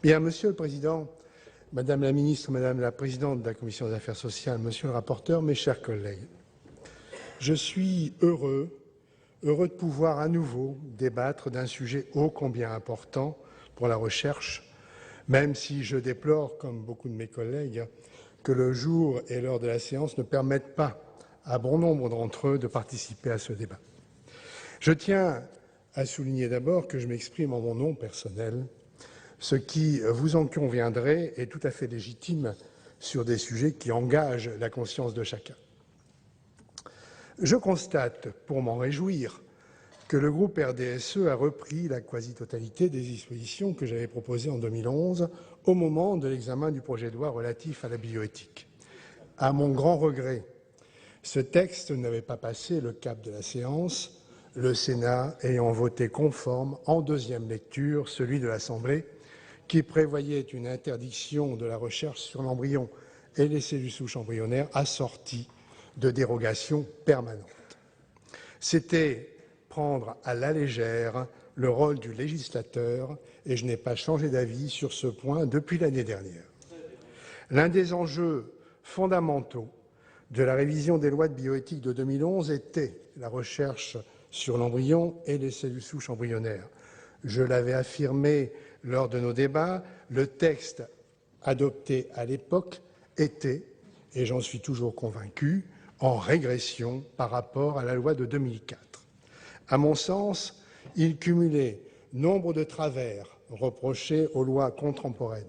S8: Bien, Monsieur le Président, Madame la Ministre, Madame la Présidente de la Commission des Affaires sociales, Monsieur le rapporteur, mes chers collègues, je suis heureux de pouvoir à nouveau débattre d'un sujet ô combien important pour la recherche, même si je déplore, comme beaucoup de mes collègues, que le jour et l'heure de la séance ne permettent pas à bon nombre d'entre eux de participer à ce débat. Je tiens à souligner d'abord que je m'exprime en mon nom personnel, ce qui, vous en conviendrez, est tout à fait légitime sur des sujets qui engagent la conscience de chacun. Je constate, pour m'en réjouir, que le groupe RDSE a repris la quasi-totalité des dispositions que j'avais proposées en 2011 au moment de l'examen du projet de loi relatif à la bioéthique. À mon grand regret, ce texte n'avait pas passé le cap de la séance, le Sénat ayant voté conforme en deuxième lecture celui de l'Assemblée qui prévoyait une interdiction de la recherche sur l'embryon et les cellules souches embryonnaires assortie de dérogations permanentes. C'était prendre à la légère le rôle du législateur et je n'ai pas changé d'avis sur ce point depuis l'année dernière. L'un des enjeux fondamentaux de la révision des lois de bioéthique de 2011 était la recherche sur l'embryon et les cellules souches embryonnaires. Je l'avais affirmé lors de nos débats, le texte adopté à l'époque était, et j'en suis toujours convaincu, en régression par rapport à la loi de 2004. À mon sens, il cumulait nombre de travers reprochés aux lois contemporaines,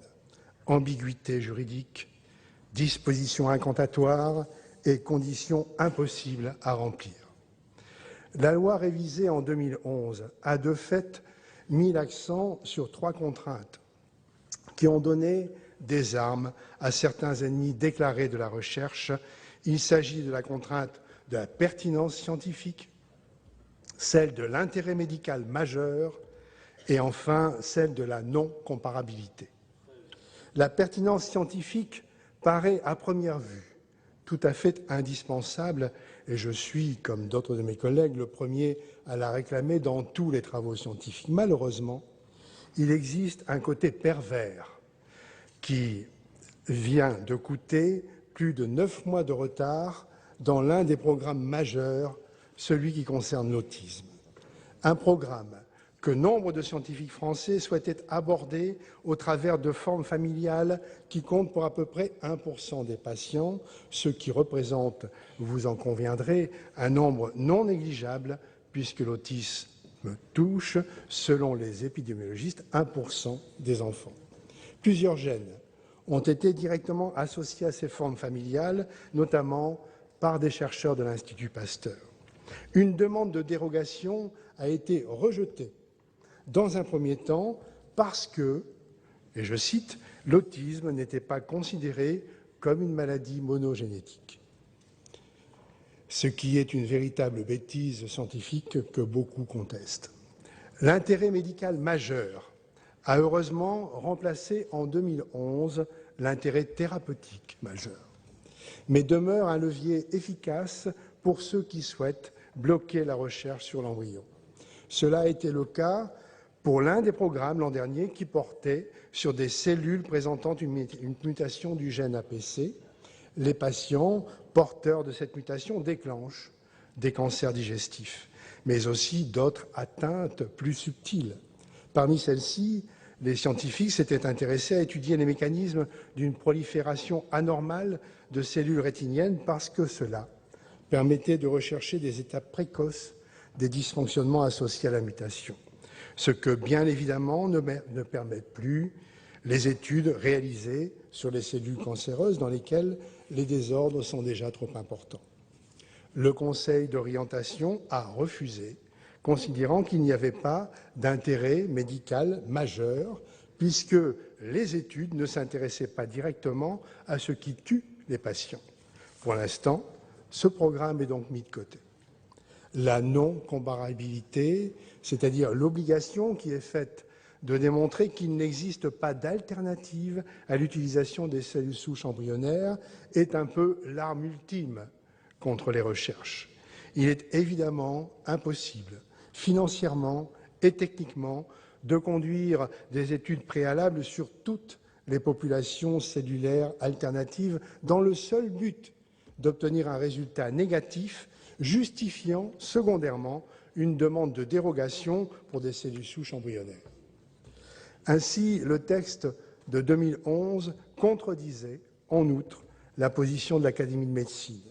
S8: ambiguïté juridique, dispositions incantatoires et conditions impossibles à remplir. La loi révisée en 2011 a de fait mis l'accent sur 3 contraintes qui ont donné des armes à certains ennemis déclarés de la recherche. Il s'agit de la contrainte de la pertinence scientifique, celle de l'intérêt médical majeur et enfin celle de la non-comparabilité. La pertinence scientifique paraît à première vue tout à fait indispensable et je suis, comme d'autres de mes collègues, le premier à la réclamer dans tous les travaux scientifiques. Malheureusement, il existe un côté pervers qui vient de coûter plus de 9 mois de retard dans l'un des programmes majeurs, celui qui concerne l'autisme. Un programme que nombre de scientifiques français souhaitaient aborder au travers de formes familiales qui comptent pour à peu près 1% des patients, ce qui représente, vous en conviendrez, un nombre non négligeable puisque l'autisme touche, selon les épidémiologistes, 1% des enfants. Plusieurs gènes ont été directement associés à ces formes familiales, notamment par des chercheurs de l'Institut Pasteur. Une demande de dérogation a été rejetée dans un premier temps parce que, et je cite, « l'autisme n'était pas considéré comme une maladie monogénétique », ce qui est une véritable bêtise scientifique que beaucoup contestent. L'intérêt médical majeur a heureusement remplacé en 2011 l'intérêt thérapeutique majeur, mais demeure un levier efficace pour ceux qui souhaitent bloquer la recherche sur l'embryon. Cela a été le cas pour l'un des programmes l'an dernier qui portait sur des cellules présentant une mutation du gène APC. Les patients porteurs de cette mutation déclenchent des cancers digestifs, mais aussi d'autres atteintes plus subtiles. Parmi celles-ci, les scientifiques s'étaient intéressés à étudier les mécanismes d'une prolifération anormale de cellules rétiniennes parce que cela permettait de rechercher des étapes précoces des dysfonctionnements associés à la mutation, ce que, bien évidemment, ne permettent plus les études réalisées sur les cellules cancéreuses dans lesquelles les désordres sont déjà trop importants. Le Conseil d'orientation a refusé, considérant qu'il n'y avait pas d'intérêt médical majeur, puisque les études ne s'intéressaient pas directement à ce qui tue les patients. Pour l'instant, ce programme est donc mis de côté. La non-comparabilité, c'est-à-dire l'obligation qui est faite de démontrer qu'il n'existe pas d'alternative à l'utilisation des cellules souches embryonnaires, est un peu l'arme ultime contre les recherches. Il est évidemment impossible, financièrement et techniquement, de conduire des études préalables sur toutes les populations cellulaires alternatives dans le seul but d'obtenir un résultat négatif justifiant secondairement une demande de dérogation pour des cellules souches embryonnaires. Ainsi, le texte de 2011 contredisait, en outre, la position de l'Académie de médecine.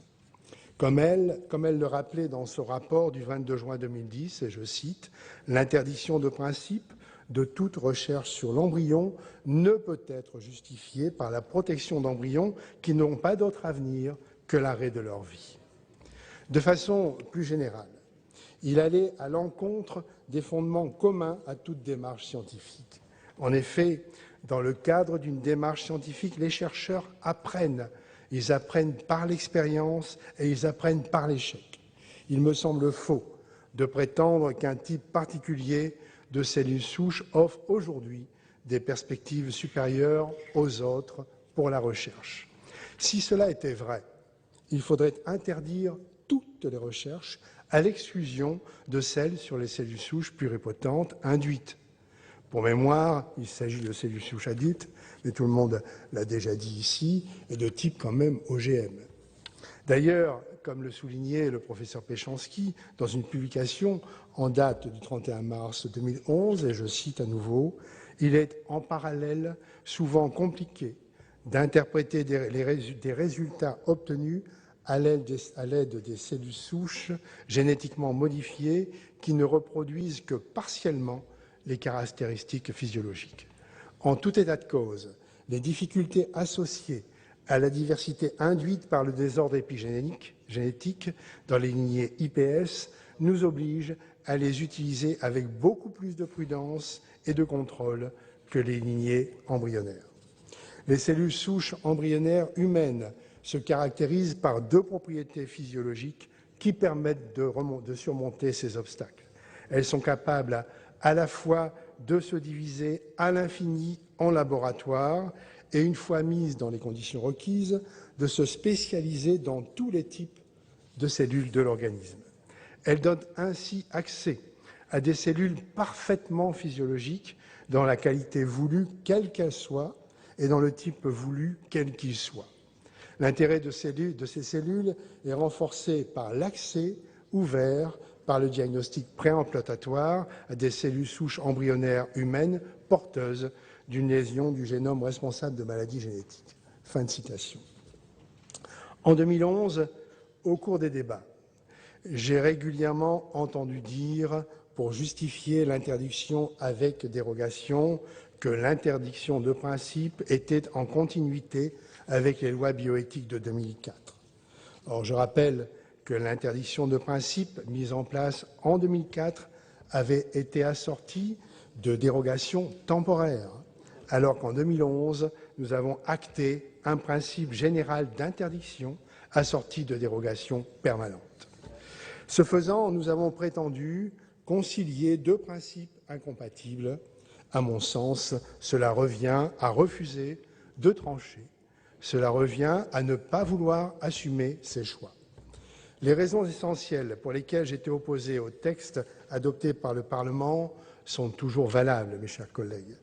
S8: Comme elle le rappelait dans ce rapport du 22 juin 2010, et je cite, « L'interdiction de principe de toute recherche sur l'embryon ne peut être justifiée par la protection d'embryons qui n'ont pas d'autre avenir que l'arrêt de leur vie. » De façon plus générale, il allait à l'encontre des fondements communs à toute démarche scientifique. En effet, dans le cadre d'une démarche scientifique, les chercheurs apprennent. Ils apprennent par l'expérience et ils apprennent par l'échec. Il me semble faux de prétendre qu'un type particulier de cellules souches offre aujourd'hui des perspectives supérieures aux autres pour la recherche. Si cela était vrai, il faudrait interdire toutes les recherches à l'exclusion de celles sur les cellules souches pluripotentes induites. Pour mémoire, il s'agit de cellules souches adultes, mais tout le monde l'a déjà dit ici, et de type quand même OGM. D'ailleurs, comme le soulignait le professeur Péchanski dans une publication en date du 31 mars 2011, et je cite à nouveau, « Il est en parallèle souvent compliqué d'interpréter des résultats obtenus à l'aide des cellules souches génétiquement modifiées qui ne reproduisent que partiellement les caractéristiques physiologiques. En tout état de cause, les difficultés associées à la diversité induite par le désordre épigénétique dans les lignées IPS nous oblige à les utiliser avec beaucoup plus de prudence et de contrôle que les lignées embryonnaires. Les cellules souches embryonnaires humaines se caractérisent par deux propriétés physiologiques qui permettent de surmonter ces obstacles. Elles sont capables à la fois de se diviser à l'infini en laboratoire et, une fois mises dans les conditions requises, de se spécialiser dans tous les types de cellules de l'organisme. Elles donnent ainsi accès à des cellules parfaitement physiologiques dans la qualité voulue, quelle qu'elle soit, et dans le type voulu, quel qu'il soit. L'intérêt de ces cellules est renforcé par l'accès ouvert par le diagnostic préimplantatoire à des cellules souches embryonnaires humaines porteuses d'une lésion du génome responsable de maladies génétiques. Fin de citation. En 2011, au cours des débats, j'ai régulièrement entendu dire, pour justifier l'interdiction avec dérogation, que l'interdiction de principe était en continuité avec les lois bioéthiques de 2004. Or, je rappelle que l'interdiction de principe mise en place en 2004 avait été assortie de dérogations temporaires, alors qu'en 2011, nous avons acté un principe général d'interdiction assorti de dérogations permanentes. Ce faisant, nous avons prétendu concilier deux principes incompatibles. À mon sens, cela revient à refuser de trancher. Cela revient à ne pas vouloir assumer ses choix. Les raisons essentielles pour lesquelles j'étais opposé au texte adopté par le Parlement sont toujours valables, mes chers collègues.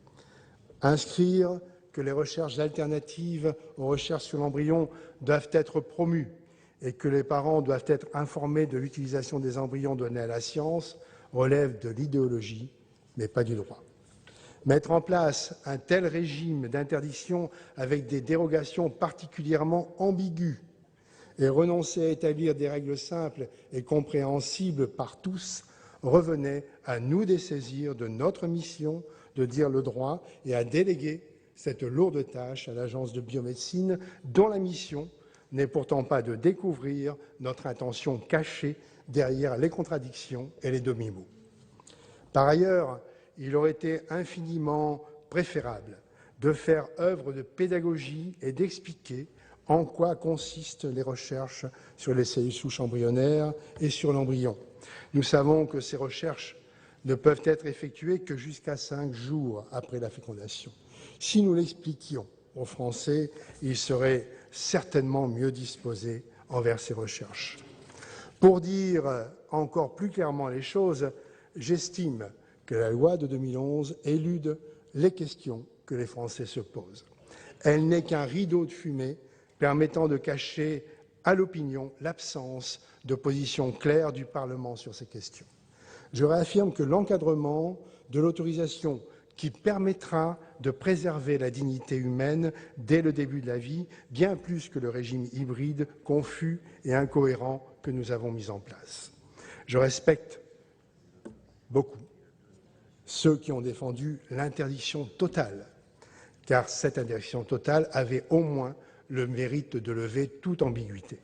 S8: Inscrire que les recherches alternatives aux recherches sur l'embryon doivent être promues et que les parents doivent être informés de l'utilisation des embryons donnés à la science relève de l'idéologie, mais pas du droit. Mettre en place un tel régime d'interdiction avec des dérogations particulièrement ambiguës et renoncer à établir des règles simples et compréhensibles par tous revenait à nous dessaisir de notre mission de dire le droit et à déléguer cette lourde tâche à l'Agence de biomédecine, dont la mission n'est pourtant pas de découvrir notre intention cachée derrière les contradictions et les demi-mots. Par ailleurs, il aurait été infiniment préférable de faire œuvre de pédagogie et d'expliquer en quoi consistent les recherches sur les cellules souches embryonnaires et sur l'embryon. Nous savons que ces recherches ne peuvent être effectuées que jusqu'à 5 jours après la fécondation. Si nous l'expliquions aux Français, ils seraient certainement mieux disposés envers ces recherches. Pour dire encore plus clairement les choses, j'estime que la loi de 2011 élude les questions que les Français se posent. Elle n'est qu'un rideau de fumée permettant de cacher à l'opinion l'absence de position claire du Parlement sur ces questions. Je réaffirme que l'encadrement de l'autorisation qui permettra de préserver la dignité humaine dès le début de la vie, bien plus que le régime hybride, confus et incohérent que nous avons mis en place. Je respecte beaucoup ceux qui ont défendu l'interdiction totale, car cette interdiction totale avait au moins le mérite de lever toute ambiguïté.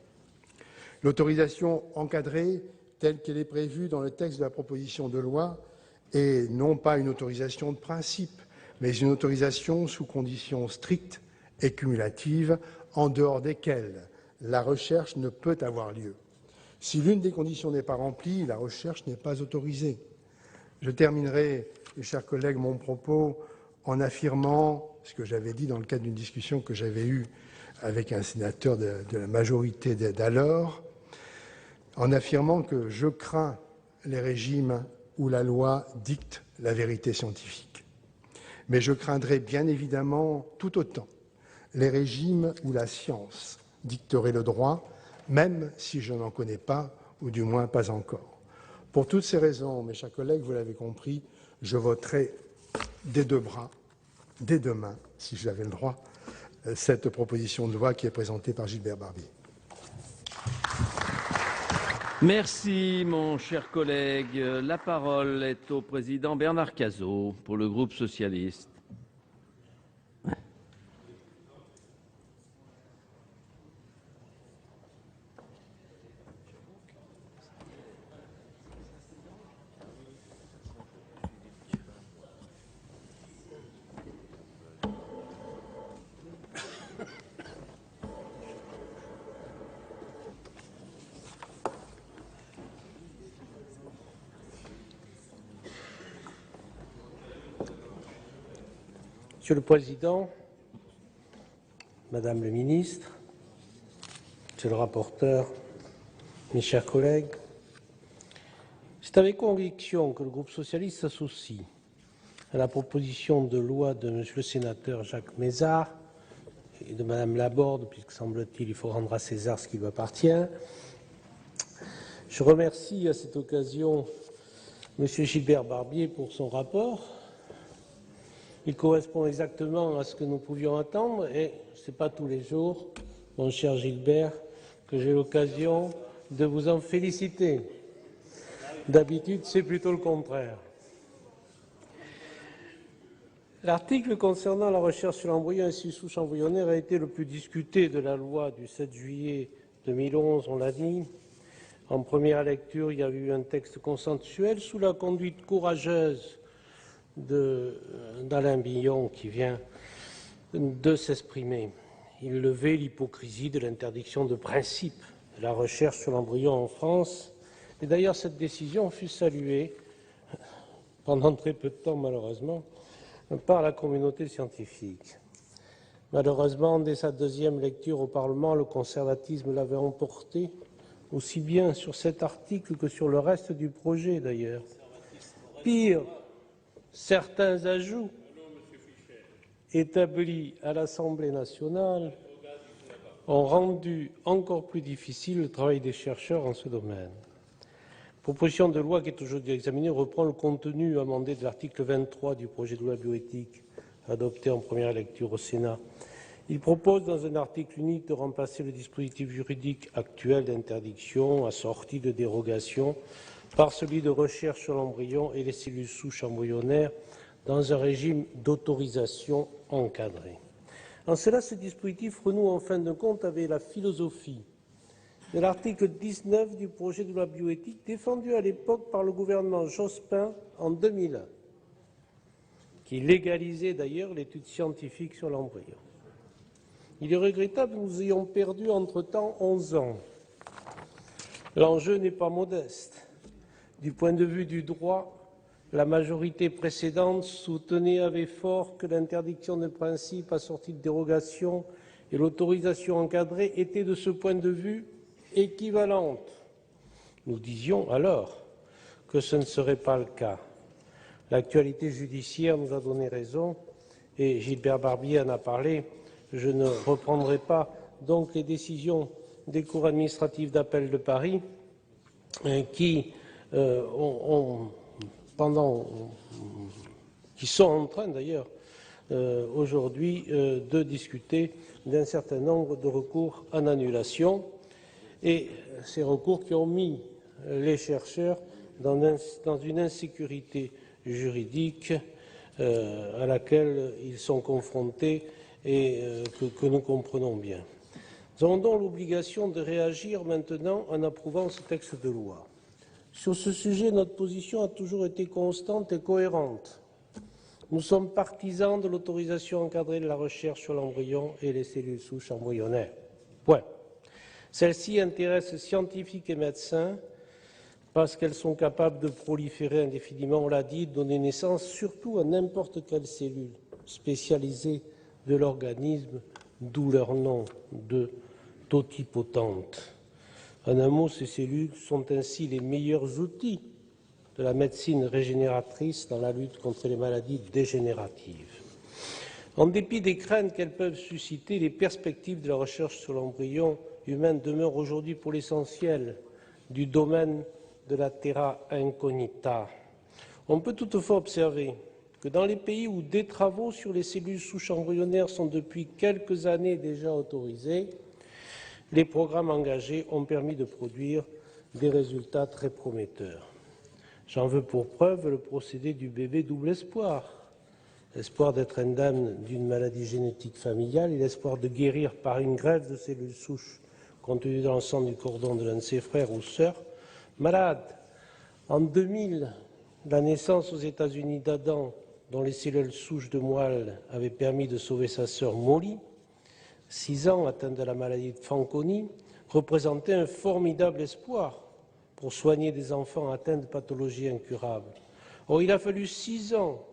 S8: L'autorisation encadrée, telle qu'elle est prévue dans le texte de la proposition de loi, est non pas une autorisation de principe, mais une autorisation sous conditions strictes et cumulatives, en dehors desquelles la recherche ne peut avoir lieu. Si l'une des conditions n'est pas remplie, la recherche n'est pas autorisée. Je terminerai, mes chers collègues, mon propos en affirmant ce que j'avais dit dans le cadre d'une discussion que j'avais eue avec un sénateur de la majorité d'alors, en affirmant que je crains les régimes où la loi dicte la vérité scientifique. Mais je craindrais bien évidemment tout autant les régimes où la science dicterait le droit, même si je n'en connais pas, ou du moins pas encore. Pour toutes ces raisons, mes chers collègues, vous l'avez compris, je voterai des deux bras, des deux mains, si j'avais le droit, cette proposition de loi qui est présentée par Gilbert Barbier.
S3: Merci, mon cher collègue. La parole est au président Bernard Cazeau pour le groupe socialiste.
S9: Monsieur le Président, Madame le Ministre, Monsieur le rapporteur, mes chers collègues, c'est avec conviction que le groupe socialiste s'associe à la proposition de loi de Monsieur le sénateur Jacques Mézard et de Madame Laborde, puisque semble-t-il il faut rendre à César ce qui lui appartient. Je remercie à cette occasion Monsieur Gilbert Barbier pour son rapport. Il correspond exactement à ce que nous pouvions attendre et ce n'est pas tous les jours, mon cher Gilbert, que j'ai l'occasion de vous en féliciter. D'habitude, c'est plutôt le contraire. L'article concernant la recherche sur l'embryon et ses souches embryonnaires a été le plus discuté de la loi du 7 juillet 2011, on l'a dit. En première lecture, il y a eu un texte consensuel sous la conduite courageuse d'Alain Billon qui vient de s'exprimer. Il levait l'hypocrisie de l'interdiction de principe de la recherche sur l'embryon en France. Et d'ailleurs, cette décision fut saluée, pendant très peu de temps malheureusement, par la communauté scientifique. Malheureusement, dès sa deuxième lecture au Parlement, le conservatisme l'avait emporté, aussi bien sur cet article que sur le reste du projet d'ailleurs. Pire, certains ajouts établis à l'Assemblée nationale ont rendu encore plus difficile le travail des chercheurs en ce domaine. La proposition de loi qui est aujourd'hui examinée reprend le contenu amendé de l'article 23 du projet de loi bioéthique adopté en première lecture au Sénat. Il propose dans un article unique de remplacer le dispositif juridique actuel d'interdiction assorti de dérogation par celui de recherche sur l'embryon et les cellules souches embryonnaires dans un régime d'autorisation encadrée. En cela, ce dispositif renoue en fin de compte avec la philosophie de l'article 19 du projet de loi bioéthique défendu à l'époque par le gouvernement Jospin en 2001, qui légalisait d'ailleurs l'étude scientifique sur l'embryon. Il est regrettable que nous ayons perdu entre-temps 11 ans. L'enjeu n'est pas modeste. Du point de vue du droit, la majorité précédente soutenait avec force que l'interdiction de principe assortie de dérogation et l'autorisation encadrée étaient de ce point de vue équivalentes. Nous disions alors que ce ne serait pas le cas. L'actualité judiciaire nous a donné raison et Gilbert Barbier en a parlé. Je ne reprendrai pas donc les décisions des cours administratives d'appel de Paris qui sont en train d'ailleurs aujourd'hui de discuter d'un certain nombre de recours en annulation et ces recours qui ont mis les chercheurs dans une insécurité juridique à laquelle ils sont confrontés et que nous comprenons bien. Nous avons donc l'obligation de réagir maintenant en approuvant ce texte de loi. Sur ce sujet, notre position a toujours été constante et cohérente. Nous sommes partisans de l'autorisation encadrée de la recherche sur l'embryon et les cellules souches embryonnaires. Point. Celles-ci intéressent scientifiques et médecins parce qu'elles sont capables de proliférer indéfiniment, on l'a dit, de donner naissance surtout à n'importe quelle cellule spécialisée de l'organisme, d'où leur nom de totipotentes. En un mot, ces cellules sont ainsi les meilleurs outils de la médecine régénératrice dans la lutte contre les maladies dégénératives. En dépit des craintes qu'elles peuvent susciter, les perspectives de la recherche sur l'embryon humain demeurent aujourd'hui pour l'essentiel du domaine de la terra incognita. On peut toutefois observer que dans les pays où des travaux sur les cellules souches embryonnaires sont depuis quelques années déjà autorisés, les programmes engagés ont permis de produire des résultats très prometteurs. J'en veux pour preuve le procédé du bébé double espoir, l'espoir d'être indemne d'une maladie génétique familiale et l'espoir de guérir par une greffe de cellules souches contenues dans le sang du cordon de l'un de ses frères ou sœurs malades. En 2000, la naissance aux États-Unis d'Adam, dont les cellules souches de moelle avaient permis de sauver sa sœur Molly, 6 ans atteinte de la maladie de Fanconi, représentait un formidable espoir pour soigner des enfants atteints de pathologies incurables. Or, il a fallu 6 ans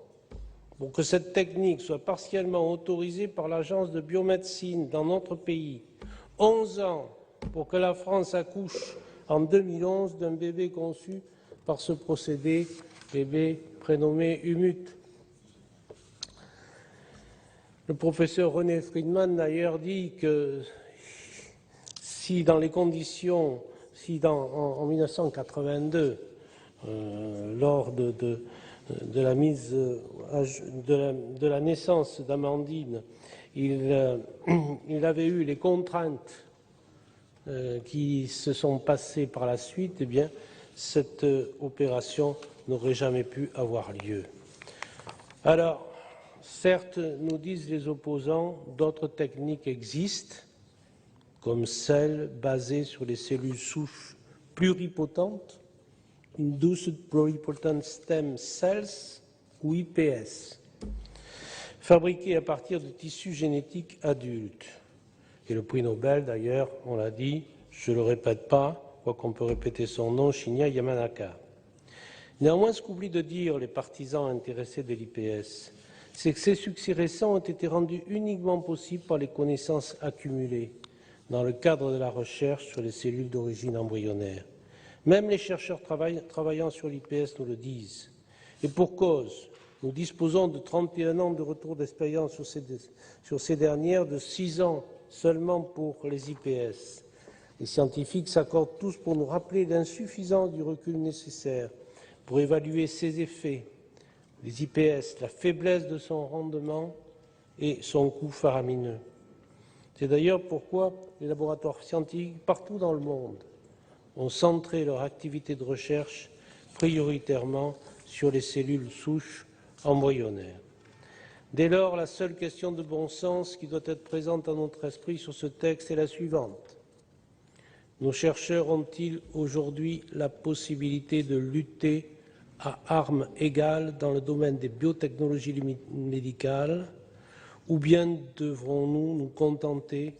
S9: pour que cette technique soit partiellement autorisée par l'Agence de biomédecine dans notre pays. 11 ans pour que la France accouche en 2011 d'un bébé conçu par ce procédé, bébé prénommé Umut. Le professeur René Friedman d'ailleurs dit que si dans les conditions, en 1982, lors de la mise de la naissance d'Amandine, il avait eu les contraintes qui se sont passées par la suite, eh bien, cette opération n'aurait jamais pu avoir lieu. Alors, certes, nous disent les opposants, d'autres techniques existent, comme celle basée sur les cellules souches pluripotentes, Induced Pluripotent Stem Cells, ou IPS, fabriquées à partir de tissus génétiques adultes. Et le prix Nobel, d'ailleurs, on l'a dit, je ne le répète pas, quoiqu'on peut répéter son nom, Shinya Yamanaka. Néanmoins, ce qu'oublient de dire les partisans intéressés de l'IPS, c'est que ces succès récents ont été rendus uniquement possibles par les connaissances accumulées dans le cadre de la recherche sur les cellules d'origine embryonnaire. Même les chercheurs travaillant sur l'IPS nous le disent. Et pour cause, nous disposons de 31 ans de retour d'expérience sur ces dernières, de 6 ans seulement pour les IPS. Les scientifiques s'accordent tous pour nous rappeler l'insuffisance du recul nécessaire pour évaluer ses effets, les IPS, la faiblesse de son rendement et son coût faramineux. C'est d'ailleurs pourquoi les laboratoires scientifiques partout dans le monde ont centré leur activité de recherche prioritairement sur les cellules souches embryonnaires. Dès lors, la seule question de bon sens qui doit être présente à notre esprit sur ce texte est la suivante. Nos chercheurs ont-ils aujourd'hui la possibilité de lutter à armes égales dans le domaine des biotechnologies médicales, ou bien devrons-nous nous contenter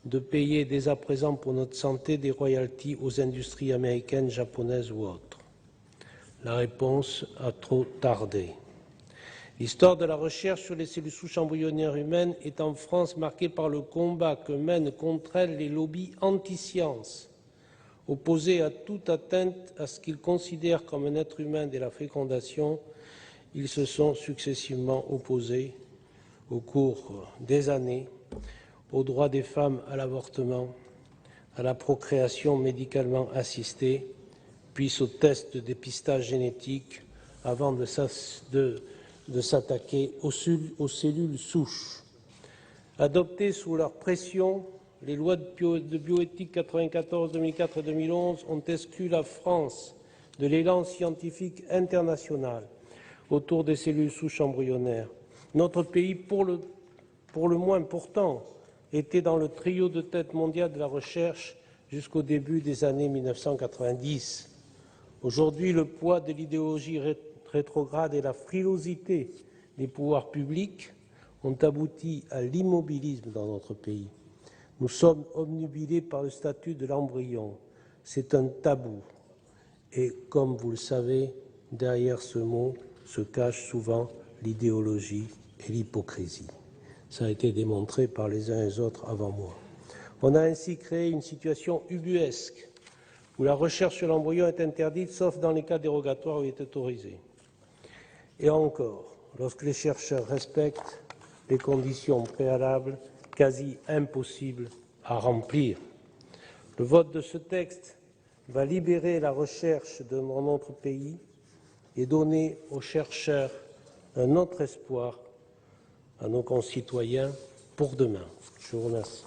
S9: de payer dès à présent pour notre santé des royalties aux industries américaines, japonaises ou autres? La réponse a trop tardé. L'histoire de la recherche sur les cellules souches embryonnaires humaines est en France marquée par le combat que mènent contre elle les lobbies anti-science, opposés à toute atteinte à ce qu'ils considèrent comme un être humain dès la fécondation. Ils se sont successivement opposés au cours des années aux droits des femmes à l'avortement, à la procréation médicalement assistée, puis aux tests de dépistage génétique avant de s'attaquer aux cellules souches. Adoptées sous leur pression, les lois de bioéthique 94, 2004 et 2011 ont exclu la France de l'élan scientifique international autour des cellules souches embryonnaires. Notre pays, pour le moins pourtant, était dans le trio de tête mondiale de la recherche jusqu'au début des années 1990. Aujourd'hui, le poids de l'idéologie rétrograde et la frilosité des pouvoirs publics ont abouti à l'immobilisme dans notre pays. Nous sommes obnubilés par le statut de l'embryon. C'est un tabou. Et comme vous le savez, derrière ce mot se cachent souvent l'idéologie et l'hypocrisie. Ça a été démontré par les uns et les autres avant moi. On a ainsi créé une situation ubuesque où la recherche sur l'embryon est interdite, sauf dans les cas dérogatoires où elle est autorisée. Et encore, lorsque les chercheurs respectent les conditions préalables, quasi impossibles à remplir. Le vote de ce texte va libérer la recherche de notre pays et donner aux chercheurs un autre espoir, à nos concitoyens, pour demain. Je vous remercie.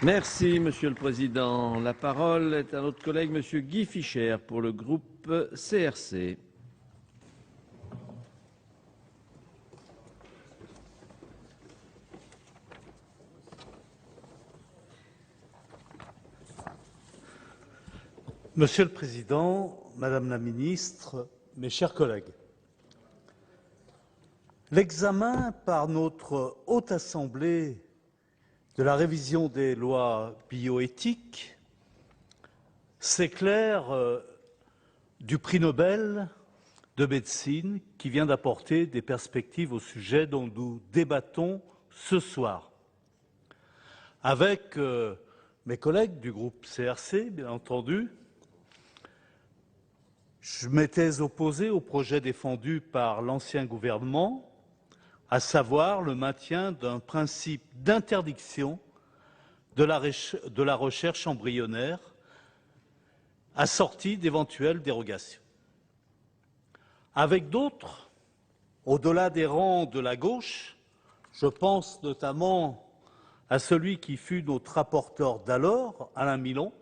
S3: Merci, Monsieur le Président. La parole est à notre collègue Monsieur Guy Fischer pour le groupe CRC.
S10: Monsieur le Président, Madame la Ministre, mes chers collègues, l'examen par notre Haute Assemblée de la révision des lois bioéthiques s'éclaire du prix Nobel de médecine qui vient d'apporter des perspectives au sujet dont nous débattons ce soir. Avec mes collègues du groupe CRC, bien entendu, je m'étais opposé au projet défendu par l'ancien gouvernement, à savoir le maintien d'un principe d'interdiction de la recherche embryonnaire assorti d'éventuelles dérogations. Avec d'autres, au-delà des rangs de la gauche, je pense notamment à celui qui fut notre rapporteur d'alors, Alain Milon,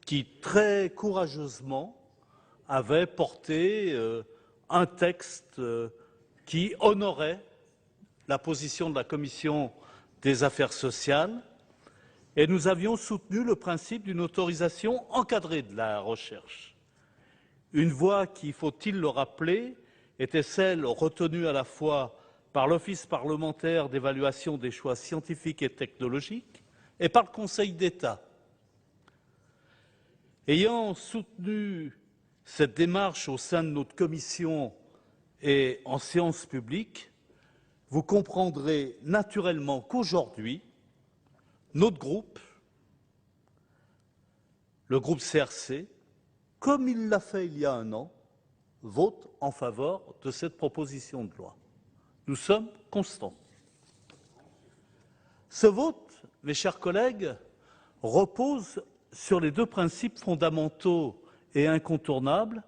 S10: qui très courageusement avait porté un texte qui honorait la position de la Commission des affaires sociales, et nous avions soutenu le principe d'une autorisation encadrée de la recherche. Une voie qui, faut-il le rappeler, était celle retenue à la fois par l'Office parlementaire d'évaluation des choix scientifiques et technologiques et par le Conseil d'État. Ayant soutenu cette démarche au sein de notre commission et en séance publique, vous comprendrez naturellement qu'aujourd'hui, notre groupe, le groupe CRC, comme il l'a fait il y a un an, vote en faveur de cette proposition de loi. Nous sommes constants. Ce vote, mes chers collègues, repose sur les deux principes fondamentaux et incontournables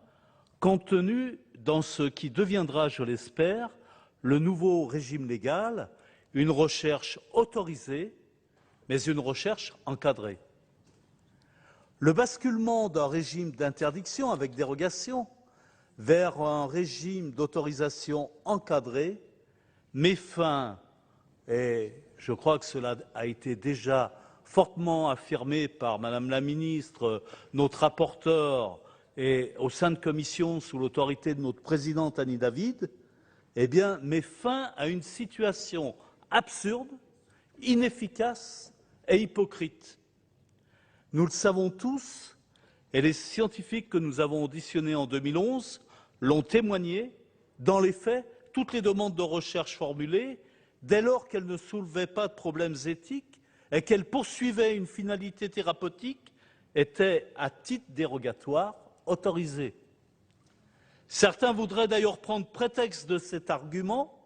S10: contenus dans ce qui deviendra, je l'espère, le nouveau régime légal, une recherche autorisée, mais une recherche encadrée. Le basculement d'un régime d'interdiction avec dérogation vers un régime d'autorisation encadrée met fin, et je crois que cela a été déjà fortement affirmé par Madame la Ministre, notre rapporteur, et au sein de commission sous l'autorité de notre présidente Annie David, eh bien, met fin à une situation absurde, inefficace et hypocrite. Nous le savons tous, et les scientifiques que nous avons auditionnés en 2011 l'ont témoigné, dans les faits, toutes les demandes de recherche formulées, dès lors qu'elles ne soulevaient pas de problèmes éthiques et qu'elles poursuivaient une finalité thérapeutique, étaient à titre dérogatoire autorisées. Certains voudraient d'ailleurs prendre prétexte de cet argument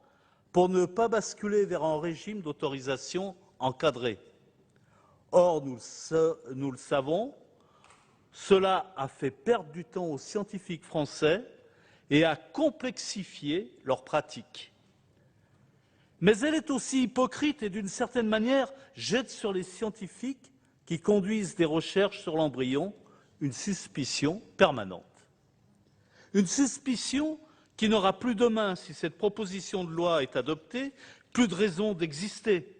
S10: pour ne pas basculer vers un régime d'autorisation encadré. Or, nous le savons, cela a fait perdre du temps aux scientifiques français et a complexifié leurs pratiques. Mais elle est aussi hypocrite et, d'une certaine manière, jette sur les scientifiques qui conduisent des recherches sur l'embryon une suspicion permanente. Une suspicion qui n'aura plus demain, si cette proposition de loi est adoptée, plus de raison d'exister,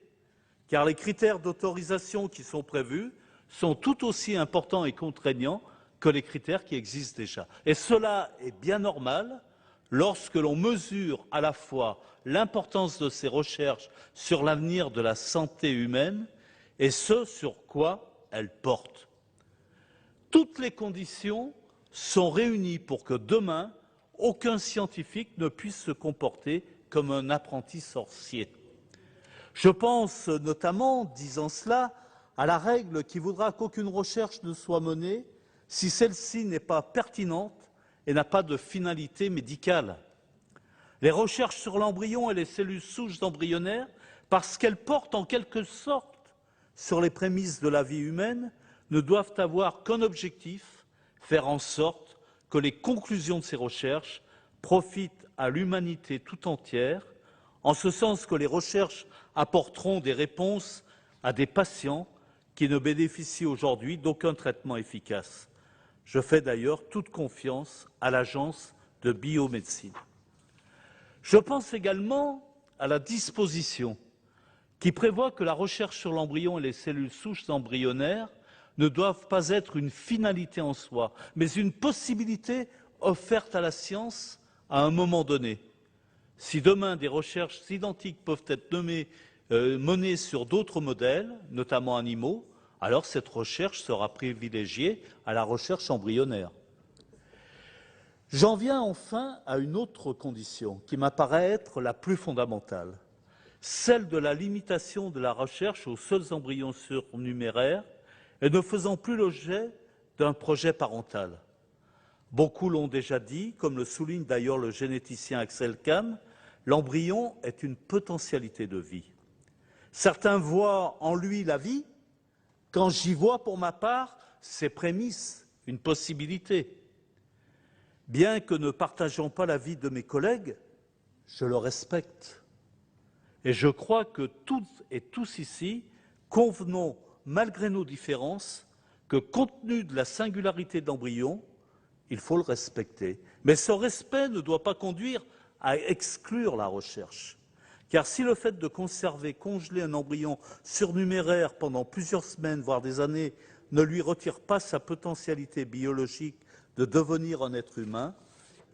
S10: car les critères d'autorisation qui sont prévus sont tout aussi importants et contraignants que les critères qui existent déjà. Et cela est bien normal lorsque l'on mesure à la fois l'importance de ces recherches sur l'avenir de la santé humaine et ce sur quoi elles portent. Toutes les conditions sont réunies pour que demain, aucun scientifique ne puisse se comporter comme un apprenti sorcier. Je pense notamment, disant cela, à la règle qui voudra qu'aucune recherche ne soit menée si celle-ci n'est pas pertinente et n'a pas de finalité médicale. Les recherches sur l'embryon et les cellules souches embryonnaires, parce qu'elles portent en quelque sorte sur les prémices de la vie humaine, ne doivent avoir qu'un objectif, faire en sorte que les conclusions de ces recherches profitent à l'humanité tout entière, en ce sens que les recherches apporteront des réponses à des patients qui ne bénéficient aujourd'hui d'aucun traitement efficace. Je fais d'ailleurs toute confiance à l'Agence de biomédecine. Je pense également à la disposition qui prévoit que la recherche sur l'embryon et les cellules souches embryonnaires ne doivent pas être une finalité en soi, mais une possibilité offerte à la science à un moment donné. Si demain des recherches identiques peuvent être menées sur d'autres modèles, notamment animaux, alors cette recherche sera privilégiée à la recherche embryonnaire. J'en viens enfin à une autre condition qui m'apparaît être la plus fondamentale, celle de la limitation de la recherche aux seuls embryons surnuméraires et ne faisant plus l'objet d'un projet parental. Beaucoup l'ont déjà dit, comme le souligne d'ailleurs le généticien Axel Kahn, l'embryon est une potentialité de vie. Certains voient en lui la vie, quand j'y vois pour ma part ses prémices, une possibilité. Bien que ne partageant pas l'avis de mes collègues, je le respecte. Et je crois que toutes et tous ici convenons, malgré nos différences, que compte tenu de la singularité de l'embryon, il faut le respecter. Mais ce respect ne doit pas conduire à exclure la recherche. Car si le fait de conserver, congeler un embryon surnuméraire pendant plusieurs semaines, voire des années, ne lui retire pas sa potentialité biologique de devenir un être humain,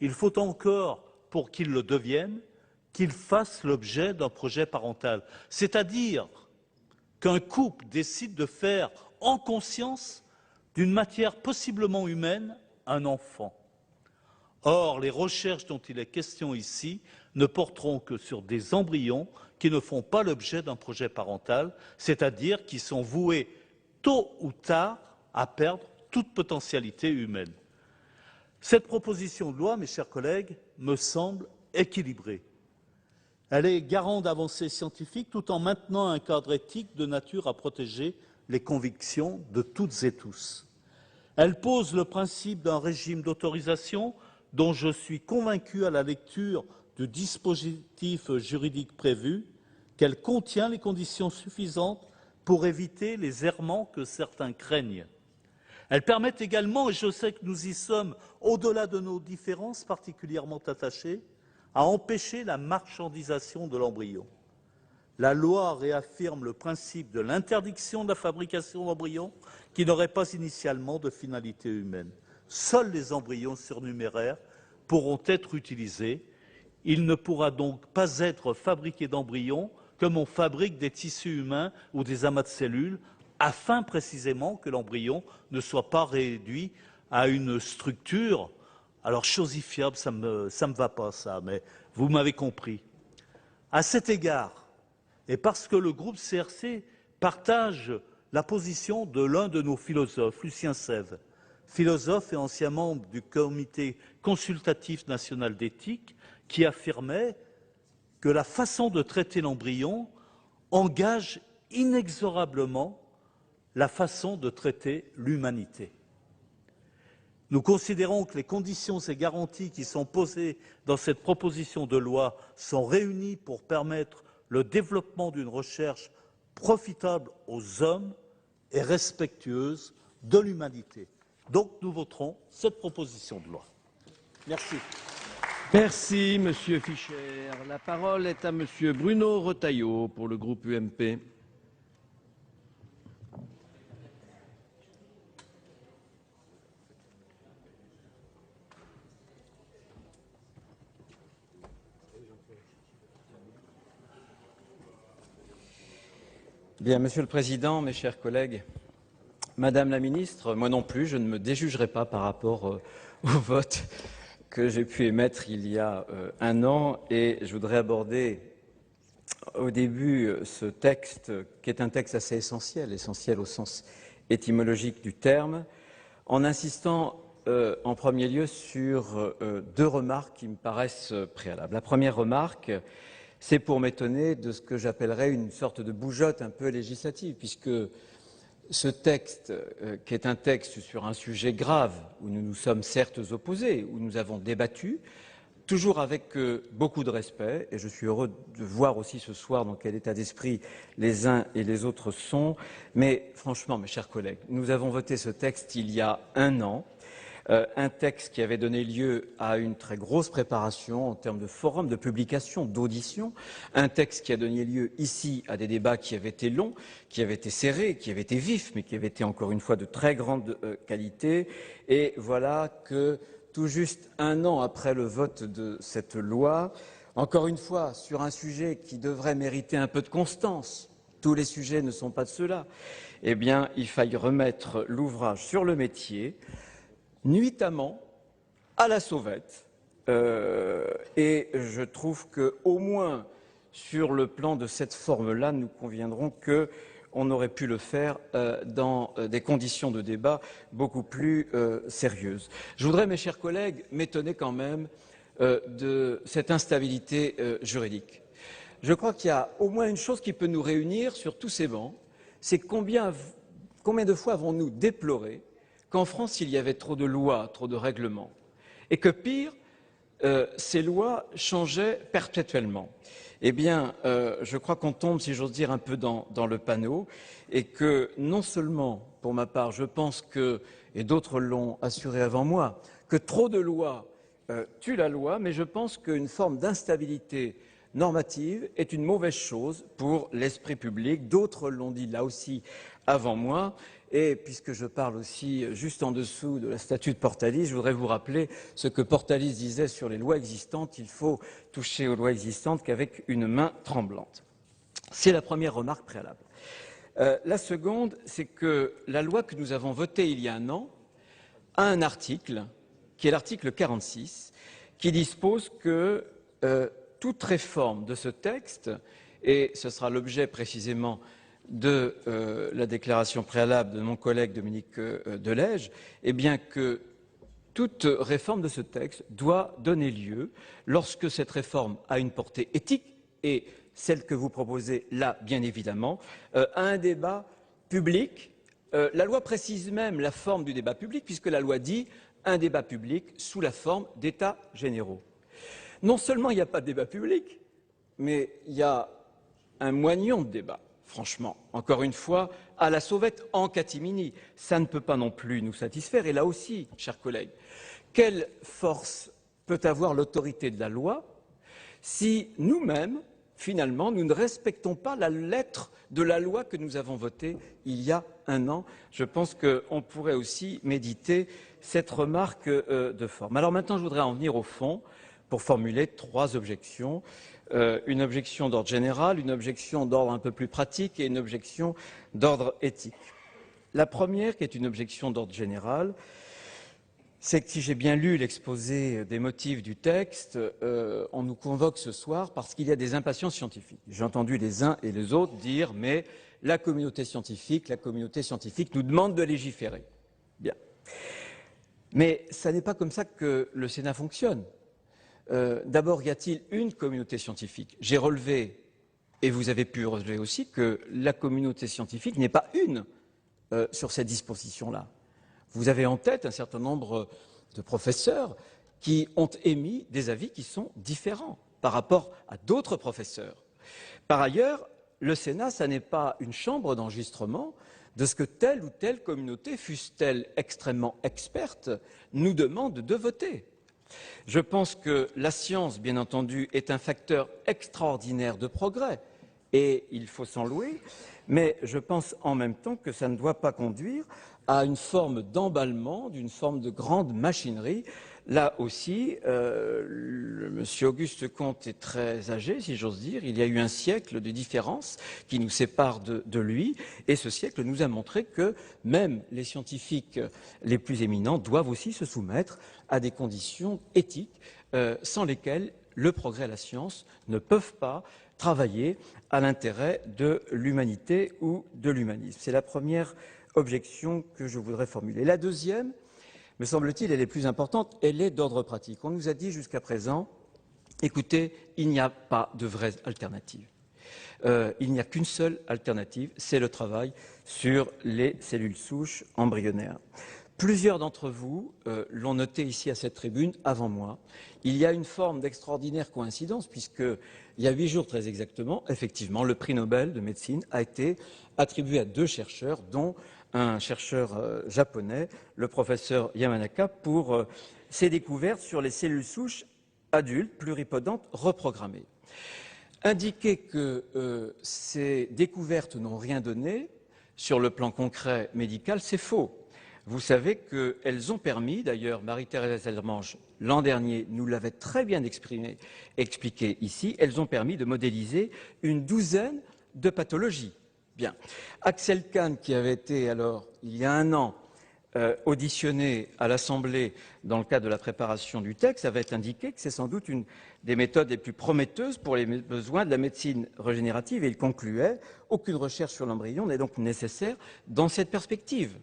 S10: il faut encore, pour qu'il le devienne, qu'il fasse l'objet d'un projet parental. C'est-à-dire qu'un couple décide de faire en conscience d'une matière possiblement humaine un enfant. Or, les recherches dont il est question ici ne porteront que sur des embryons qui ne font pas l'objet d'un projet parental, c'est-à-dire qui sont voués tôt ou tard à perdre toute potentialité humaine. Cette proposition de loi, mes chers collègues, me semble équilibrée. Elle est garante d'avancées scientifiques tout en maintenant un cadre éthique de nature à protéger les convictions de toutes et tous. Elle pose le principe d'un régime d'autorisation dont je suis convaincu à la lecture du dispositif juridique prévu qu'elle contient les conditions suffisantes pour éviter les errements que certains craignent. Elle permet également, et je sais que nous y sommes, au-delà de nos différences particulièrement attachées, à empêcher la marchandisation de l'embryon. La loi réaffirme le principe de l'interdiction de la fabrication d'embryons qui n'auraient pas initialement de finalité humaine. Seuls les embryons surnuméraires pourront être utilisés. Il ne pourra donc pas être fabriqué d'embryons comme on fabrique des tissus humains ou des amas de cellules, afin précisément que l'embryon ne soit pas réduit à une structure. Alors, chosifiable, ça me va pas, ça, mais vous m'avez compris. À cet égard, et parce que le groupe CRC partage la position de l'un de nos philosophes, Lucien Sève, philosophe et ancien membre du Comité consultatif national d'éthique, qui affirmait que la façon de traiter l'embryon engage inexorablement la façon de traiter l'humanité. Nous considérons que les conditions et garanties qui sont posées dans cette proposition de loi sont réunies pour permettre le développement d'une recherche profitable aux hommes et respectueuse de l'humanité. Donc nous voterons cette proposition de loi. Merci.
S3: Merci, Monsieur Fischer. La parole est à Monsieur Bruno Retailleau pour le groupe UMP.
S11: Bien, Monsieur le Président, mes chers collègues, Madame la Ministre, moi non plus, je ne me déjugerai pas par rapport au vote que j'ai pu émettre il y a un an, et je voudrais aborder au début ce texte qui est un texte assez essentiel au sens étymologique du terme, en insistant en premier lieu sur deux remarques qui me paraissent préalables. La première remarque, c'est pour m'étonner de ce que j'appellerais une sorte de bougeotte un peu législative, puisque ce texte, qui est un texte sur un sujet grave, où nous nous sommes certes opposés, où nous avons débattu, toujours avec beaucoup de respect, et je suis heureux de voir aussi ce soir dans quel état d'esprit les uns et les autres sont, mais franchement, mes chers collègues, nous avons voté ce texte il y a un an, un texte qui avait donné lieu à une très grosse préparation en termes de forum, de publication, d'audition, un texte qui a donné lieu ici à des débats qui avaient été longs, qui avaient été serrés, qui avaient été vifs, mais qui avaient été encore une fois de très grande qualité. Et voilà que tout juste un an après le vote de cette loi, encore une fois sur un sujet qui devrait mériter un peu de constance, tous les sujets ne sont pas de ceux-là, eh bien il faille remettre l'ouvrage sur le métier, nuitamment à la sauvette. Et je trouve qu'au moins sur le plan de cette forme-là, nous conviendrons qu'on aurait pu le faire dans des conditions de débat beaucoup plus sérieuses. Je voudrais, mes chers collègues, m'étonner quand même de cette instabilité juridique. Je crois qu'il y a au moins une chose qui peut nous réunir sur tous ces bancs, c'est combien de fois avons-nous déploré qu'en France il y avait trop de lois, trop de règlements, et que pire, ces lois changeaient perpétuellement. Eh bien, je crois qu'on tombe, si j'ose dire, un peu dans le panneau, et que non seulement, pour ma part, je pense que, et d'autres l'ont assuré avant moi, que trop de lois tuent la loi, mais je pense qu'une forme d'instabilité normative est une mauvaise chose pour l'esprit public. D'autres l'ont dit là aussi avant moi. Et puisque je parle aussi juste en dessous de la statue de Portalis, je voudrais vous rappeler ce que Portalis disait sur les lois existantes. Il faut toucher aux lois existantes qu'avec une main tremblante. C'est la première remarque préalable. La seconde, c'est que la loi que nous avons votée il y a un an a un article, qui est l'article 46, qui dispose que toute réforme de ce texte, et ce sera l'objet précisément de la déclaration préalable de mon collègue Dominique Delège, eh bien que toute réforme de ce texte doit donner lieu, lorsque cette réforme a une portée éthique, et celle que vous proposez là, bien évidemment, à un débat public. La loi précise même la forme du débat public, puisque la loi dit un débat public sous la forme d'états généraux. Non seulement il n'y a pas de débat public, mais il y a un moignon de débat. Franchement, encore une fois, à la sauvette, en catimini, ça ne peut pas non plus nous satisfaire. Et là aussi, chers collègues, quelle force peut avoir l'autorité de la loi si nous-mêmes, finalement, nous ne respectons pas la lettre de la loi que nous avons votée il y a un an? Je pense qu'on pourrait aussi méditer cette remarque de forme. Alors maintenant, je voudrais en venir au fond pour formuler 3 objections. Une objection d'ordre général, une objection d'ordre un peu plus pratique et une objection d'ordre éthique. La première, qui est une objection d'ordre général, c'est que si j'ai bien lu l'exposé des motifs du texte, on nous convoque ce soir parce qu'il y a des impatiences scientifiques. J'ai entendu les uns et les autres dire « mais la communauté scientifique nous demande de légiférer ». Bien. Mais ce n'est pas comme ça que le Sénat fonctionne. D'abord, y a-t-il une communauté scientifique? J'ai relevé, et vous avez pu relever aussi, que la communauté scientifique n'est pas une sur cette disposition-là. Vous avez en tête un certain nombre de professeurs qui ont émis des avis qui sont différents par rapport à d'autres professeurs. Par ailleurs, le Sénat, ça n'est pas une chambre d'enregistrement de ce que telle ou telle communauté, fût-elle extrêmement experte, nous demande de voter. Je pense que la science, bien entendu, est un facteur extraordinaire de progrès, et il faut s'en louer, mais je pense en même temps que ça ne doit pas conduire à une forme d'emballement, d'une forme de grande machinerie. Là aussi, monsieur Auguste Comte est très âgé, si j'ose dire. Il y a eu un siècle de différence qui nous sépare de lui, et ce siècle nous a montré que même les scientifiques les plus éminents doivent aussi se soumettre à des conditions éthiques sans lesquelles le progrès et la science ne peuvent pas travailler à l'intérêt de l'humanité ou de l'humanisme. C'est la première objection que je voudrais formuler. La deuxième, me semble-t-il, elle est plus importante, elle est d'ordre pratique. On nous a dit jusqu'à présent, écoutez, il n'y a pas de vraie alternative. Il n'y a qu'une seule alternative, c'est le travail sur les cellules souches embryonnaires. Plusieurs d'entre vous l'ont noté ici à cette tribune avant moi. Il y a une forme d'extraordinaire coïncidence puisqu'il y a 8 jours très exactement, effectivement, le prix Nobel de médecine a été attribué à 2 chercheurs, dont un chercheur japonais, le professeur Yamanaka, pour ses découvertes sur les cellules souches adultes pluripotentes reprogrammées. Indiquer que ces découvertes n'ont rien donné sur le plan concret médical, c'est faux. Vous savez qu'elles ont permis, d'ailleurs Marie-Thérèse Delmange l'an dernier nous l'avait très bien expliqué ici, elles ont permis de modéliser une 12aine de pathologies. Bien. Axel Kahn, qui avait été alors, il y a un an, auditionné à l'Assemblée dans le cadre de la préparation du texte avait indiqué que c'est sans doute une des méthodes les plus prometteuses pour les besoins de la médecine régénérative. Et il concluait « Aucune recherche sur l'embryon n'est donc nécessaire dans cette perspective ».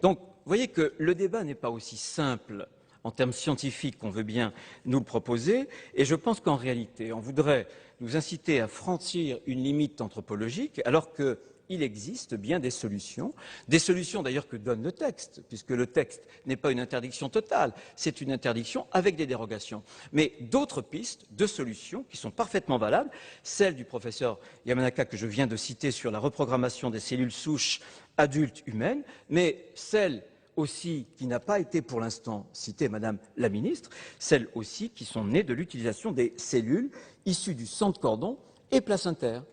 S11: Donc, vous voyez que le débat n'est pas aussi simple en termes scientifiques qu'on veut bien nous le proposer. Et je pense qu'en réalité, on voudrait nous inciter à franchir une limite anthropologique alors que il existe bien des solutions d'ailleurs que donne le texte, puisque le texte n'est pas une interdiction totale, c'est une interdiction avec des dérogations. Mais d'autres pistes de solutions qui sont parfaitement valables, celle du professeur Yamanaka que je viens de citer sur la reprogrammation des cellules souches adultes humaines, mais celle aussi qui n'a pas été pour l'instant citée, Madame la Ministre, celles aussi qui sont nées de l'utilisation des cellules issues du sang de cordon et placentaire.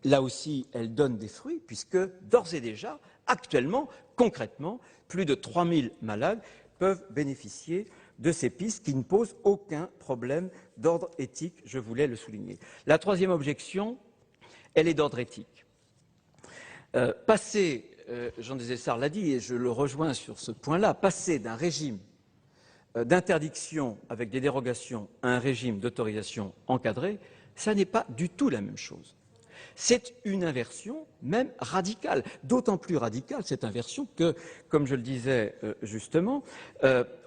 S11: Là aussi, elle donne des fruits, puisque d'ores et déjà, actuellement, concrètement, plus de 3000 malades peuvent bénéficier de ces pistes qui ne posent aucun problème d'ordre éthique, je voulais le souligner. La troisième objection, elle est d'ordre éthique. Jean Desessard l'a dit, et je le rejoins sur ce point-là, passer d'un régime d'interdiction avec des dérogations à un régime d'autorisation encadrée, ça n'est pas du tout la même chose. C'est une inversion même radicale, d'autant plus radicale cette inversion que, comme je le disais justement,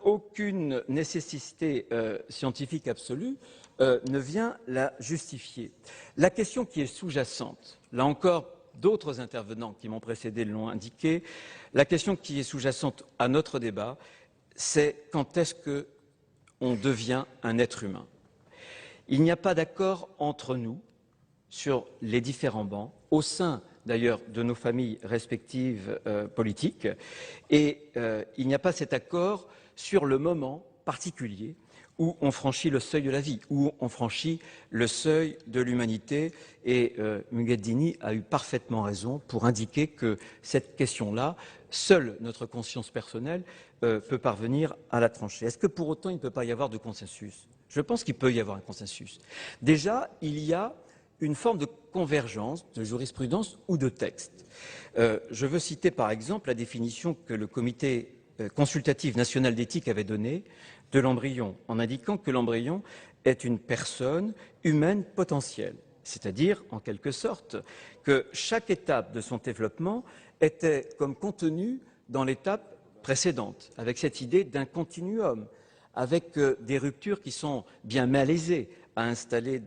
S11: aucune nécessité scientifique absolue ne vient la justifier. La question qui est sous-jacente, là encore d'autres intervenants qui m'ont précédé l'ont indiqué, la question qui est sous-jacente à notre débat, c'est quand est-ce qu'on devient un être humain. Il n'y a pas d'accord entre nous sur les différents bancs, au sein d'ailleurs de nos familles respectives politiques, et il n'y a pas cet accord sur le moment particulier où on franchit le seuil de la vie, où on franchit le seuil de l'humanité. Et Mugueddini a eu parfaitement raison pour indiquer que cette question-là, seule notre conscience personnelle peut parvenir à la trancher. Est-ce que pour autant il ne peut pas y avoir de consensus? Je pense qu'il peut y avoir un consensus. Déjà, il y a une forme de convergence de jurisprudence ou de texte. Je veux citer par exemple la définition que le comité consultatif national d'éthique avait donnée de l'embryon, en indiquant que l'embryon est une personne humaine potentielle, c'est-à-dire, en quelque sorte, que chaque étape de son développement était comme contenue dans l'étape précédente, avec cette idée d'un continuum, avec des ruptures qui sont bien malaisées à installer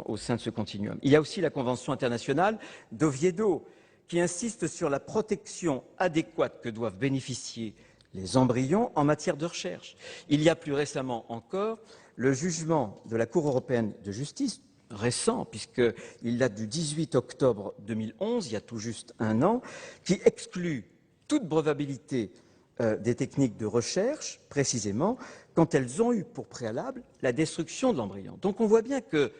S11: au sein de ce continuum. Il y a aussi la Convention internationale d'Oviedo, qui insiste sur la protection adéquate que doivent bénéficier les embryons en matière de recherche. Il y a plus récemment encore le jugement de la Cour européenne de justice, récent puisqu'il date du 18 octobre 2011, il y a tout juste un an, qui exclut toute brevetabilité des techniques de recherche, précisément, quand elles ont eu pour préalable la destruction de l'embryon. Donc on voit bien que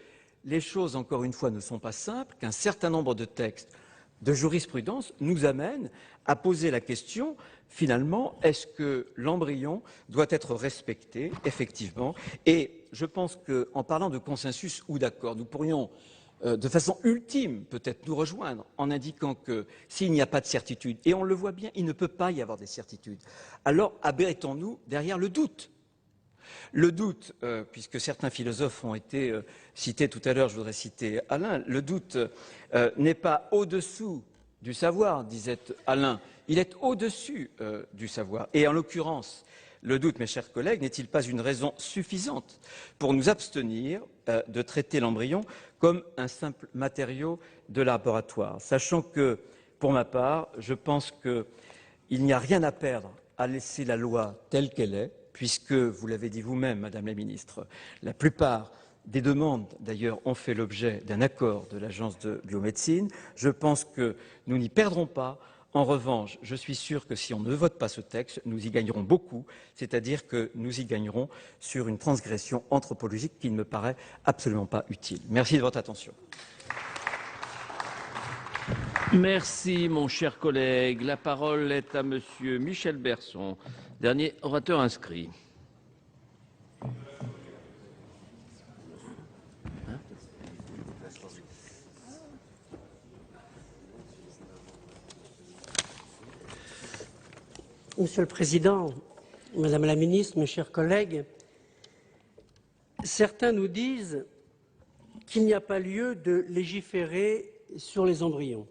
S11: les choses, encore une fois, ne sont pas simples, qu'un certain nombre de textes de jurisprudence nous amènent à poser la question, finalement, est-ce que l'embryon doit être respecté, effectivement? Et je pense qu'en parlant de consensus ou d'accord, nous pourrions de façon ultime peut-être nous rejoindre en indiquant que s'il n'y a pas de certitude, et on le voit bien, il ne peut pas y avoir des certitudes, alors abritons-nous derrière le doute. Le doute, puisque certains philosophes ont été cités tout à l'heure, je voudrais citer Alain, le doute n'est pas au-dessous du savoir, disait Alain, il est au-dessus du savoir. Et en l'occurrence, le doute, mes chers collègues, n'est-il pas une raison suffisante pour nous abstenir de traiter l'embryon comme un simple matériau de laboratoire, sachant que, pour ma part, je pense qu'il n'y a rien à perdre à laisser la loi telle qu'elle est, puisque, vous l'avez dit vous-même, Madame la Ministre, la plupart des demandes, d'ailleurs, ont fait l'objet d'un accord de l'Agence de biomédecine. Je pense que nous n'y perdrons pas. En revanche, je suis sûr que si on ne vote pas ce texte, nous y gagnerons beaucoup, c'est-à-dire que nous y gagnerons sur une transgression anthropologique qui ne me paraît absolument pas utile. Merci de votre attention.
S3: Merci, mon cher collègue. La parole est à Monsieur Michel Berson, dernier orateur inscrit.
S1: Monsieur le Président, Madame la Ministre, mes chers collègues, certains nous disent qu'il n'y a pas lieu de légiférer sur les embryons,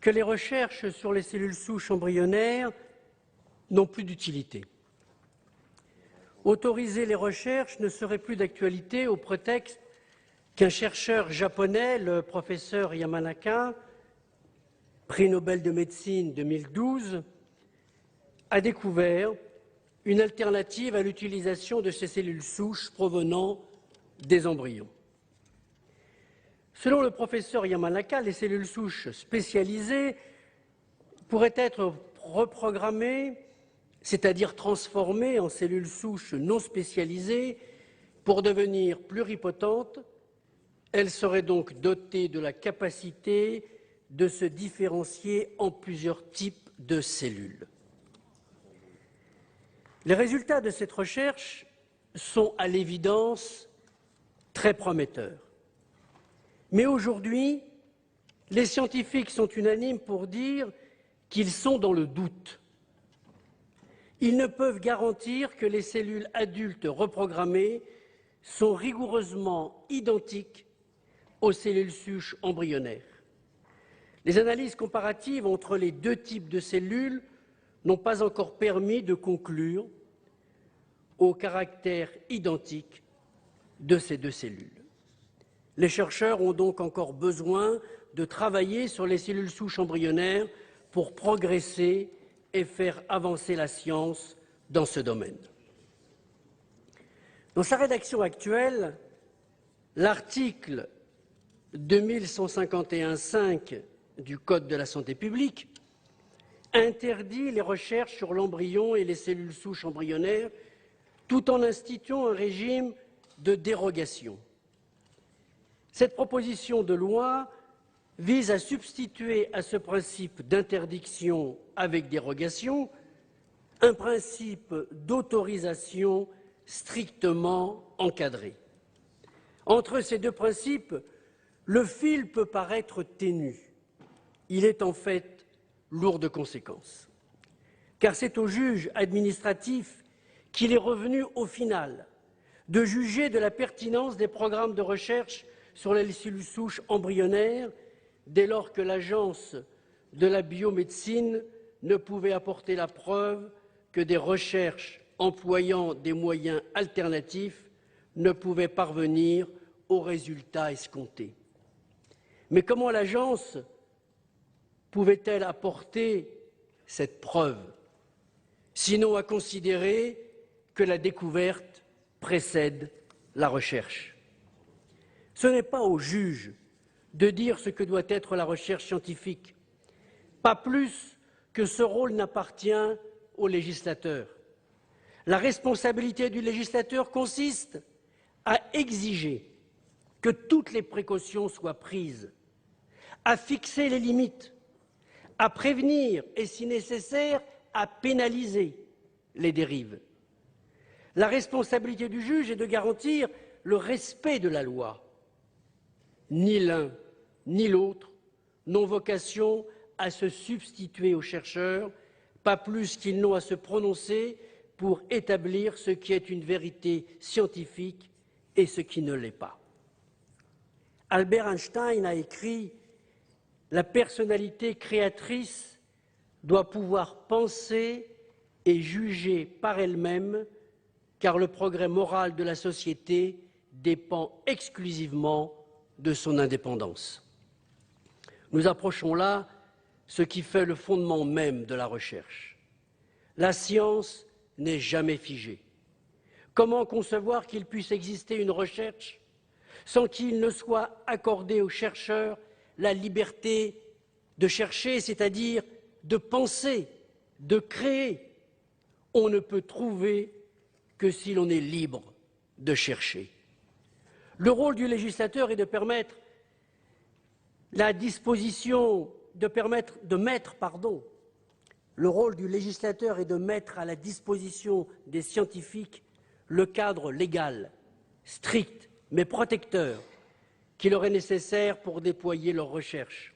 S1: que les recherches sur les cellules souches embryonnaires n'ont plus d'utilité. Autoriser les recherches ne serait plus d'actualité au prétexte qu'un chercheur japonais, le professeur Yamanaka, prix Nobel de médecine 2012, a découvert une alternative à l'utilisation de ces cellules souches provenant des embryons. Selon le professeur Yamanaka, les cellules souches spécialisées pourraient être reprogrammées, c'est-à-dire transformées en cellules souches non spécialisées pour devenir pluripotentes. Elles seraient donc dotées de la capacité de se différencier en plusieurs types de cellules. Les résultats de cette recherche sont à l'évidence très prometteurs. Mais aujourd'hui, les scientifiques sont unanimes pour dire qu'ils sont dans le doute. Ils ne peuvent garantir que les cellules adultes reprogrammées sont rigoureusement identiques aux cellules souches embryonnaires. Les analyses comparatives entre les deux types de cellules n'ont pas encore permis de conclure au caractère identique de ces deux cellules. Les chercheurs ont donc encore besoin de travailler sur les cellules souches embryonnaires pour progresser et faire avancer la science dans ce domaine. Dans sa rédaction actuelle, l'article 2151.5 du Code de la santé publique interdit les recherches sur l'embryon et les cellules souches embryonnaires tout en instituant un régime de dérogation. Cette proposition de loi vise à substituer à ce principe d'interdiction avec dérogation un principe d'autorisation strictement encadré. Entre ces deux principes, le fil peut paraître ténu. Il est en fait lourd de conséquences. Car c'est au juge administratif qu'il est revenu au final de juger de la pertinence des programmes de recherche sur les cellules souches embryonnaires dès lors que l'Agence de la biomédecine ne pouvait apporter la preuve que des recherches employant des moyens alternatifs ne pouvaient parvenir aux résultats escomptés. Mais comment l'Agence pouvait-elle apporter cette preuve, sinon à considérer que la découverte précède la recherche? Ce n'est pas au juge de dire ce que doit être la recherche scientifique, pas plus que ce rôle n'appartient au législateur. La responsabilité du législateur consiste à exiger que toutes les précautions soient prises, à fixer les limites, à prévenir et, si nécessaire, à pénaliser les dérives. La responsabilité du juge est de garantir le respect de la loi. Ni l'un ni l'autre n'ont vocation à se substituer aux chercheurs, pas plus qu'ils n'ont à se prononcer pour établir ce qui est une vérité scientifique et ce qui ne l'est pas. Albert Einstein a écrit « La personnalité créatrice doit pouvoir penser et juger par elle-même, car le progrès moral de la société dépend exclusivement de son indépendance. » Nous approchons là ce qui fait le fondement même de la recherche. La science n'est jamais figée. Comment concevoir qu'il puisse exister une recherche sans qu'il ne soit accordé aux chercheurs la liberté de chercher, c'est-à-dire de penser, de créer? On ne peut trouver que si l'on est libre de chercher. Le rôle du législateur est de permettre la disposition, le rôle du législateur est de mettre à la disposition des scientifiques le cadre légal, strict mais protecteur, qui leur est nécessaire pour déployer leurs recherches.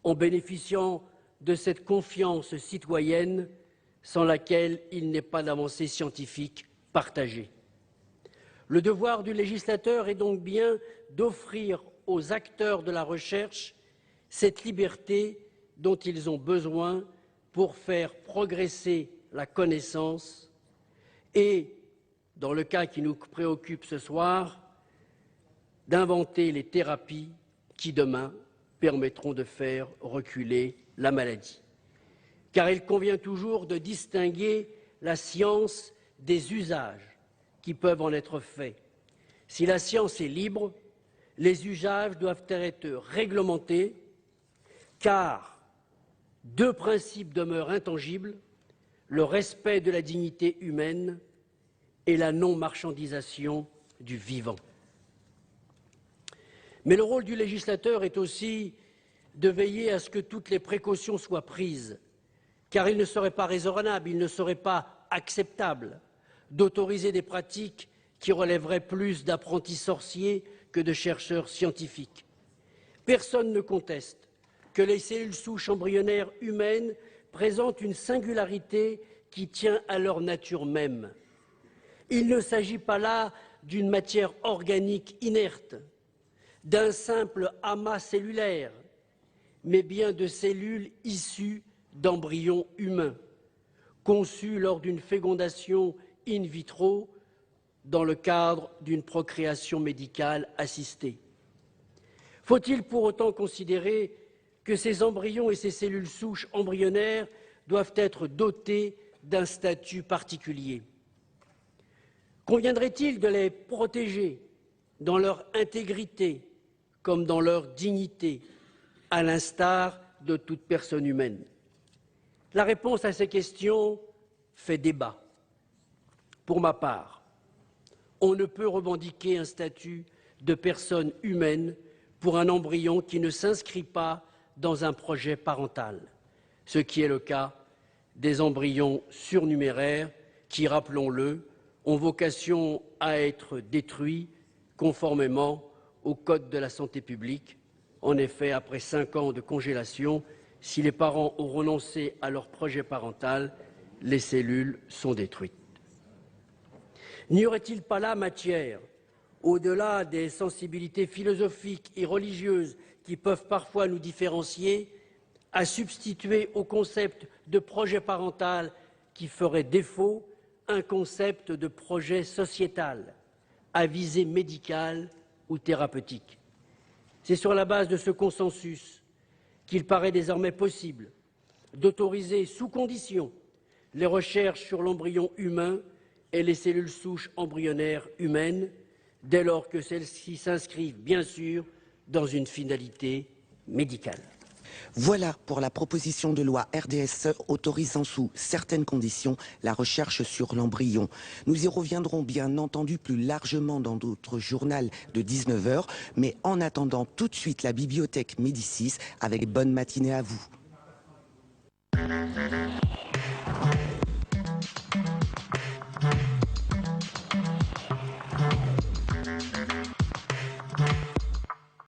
S1: En bénéficiant
S12: de cette confiance citoyenne sans laquelle il n'est pas d'avancée scientifique partagée. Le devoir du législateur est donc bien d'offrir aux acteurs de la recherche cette liberté dont ils ont besoin pour faire progresser la connaissance et, dans le cas qui nous préoccupe ce soir, d'inventer les thérapies qui, demain, permettront de faire reculer la maladie. Car il convient toujours de distinguer la science des usages qui peuvent en être faits. Si la science est libre, les usages doivent être réglementés, car deux principes demeurent intangibles, le respect de la dignité humaine et la non-marchandisation du vivant. Mais le rôle du législateur est aussi de veiller à ce que toutes les précautions soient prises, car il ne serait pas raisonnable, il ne serait pas acceptable d'autoriser des pratiques qui relèveraient plus d'apprentis sorciers que de chercheurs scientifiques. Personne ne conteste que les cellules souches embryonnaires humaines présentent une singularité qui tient à leur nature même. Il ne s'agit pas là d'une matière organique inerte, d'un simple amas cellulaire, mais bien de cellules issues d'embryons humains, conçus lors d'une fécondation in vitro dans le cadre d'une procréation médicale assistée. Faut-il pour autant considérer que ces embryons et ces cellules souches embryonnaires doivent être dotés d'un statut particulier? Conviendrait-il de les protéger dans leur intégrité comme dans leur dignité, à l'instar de toute personne humaine? La réponse à ces questions fait débat. Pour ma part, on ne peut revendiquer un statut de personne humaine pour un embryon qui ne s'inscrit pas dans un projet parental, ce qui est le cas des embryons surnuméraires qui, rappelons-le, ont vocation à être détruits conformément au Code de la santé publique. En effet, après 5 ans de congélation, si les parents ont renoncé à leur projet parental, les cellules sont détruites. N'y aurait-il pas là matière, au-delà des sensibilités philosophiques et religieuses qui peuvent parfois nous différencier, à substituer au concept de projet parental qui ferait défaut un concept de projet sociétal, à visée médicale ou thérapeutique? C'est sur la base de ce consensus qu'il paraît désormais possible d'autoriser sous condition les recherches sur l'embryon humain et les cellules souches embryonnaires humaines, dès lors que celles-ci s'inscrivent bien sûr dans une finalité médicale.
S2: Voilà pour la proposition de loi RDSE autorisant sous certaines conditions la recherche sur l'embryon. Nous y reviendrons bien entendu plus largement dans d'autres journaux de 19 h, mais en attendant tout de suite la bibliothèque Médicis avec bonne matinée à vous.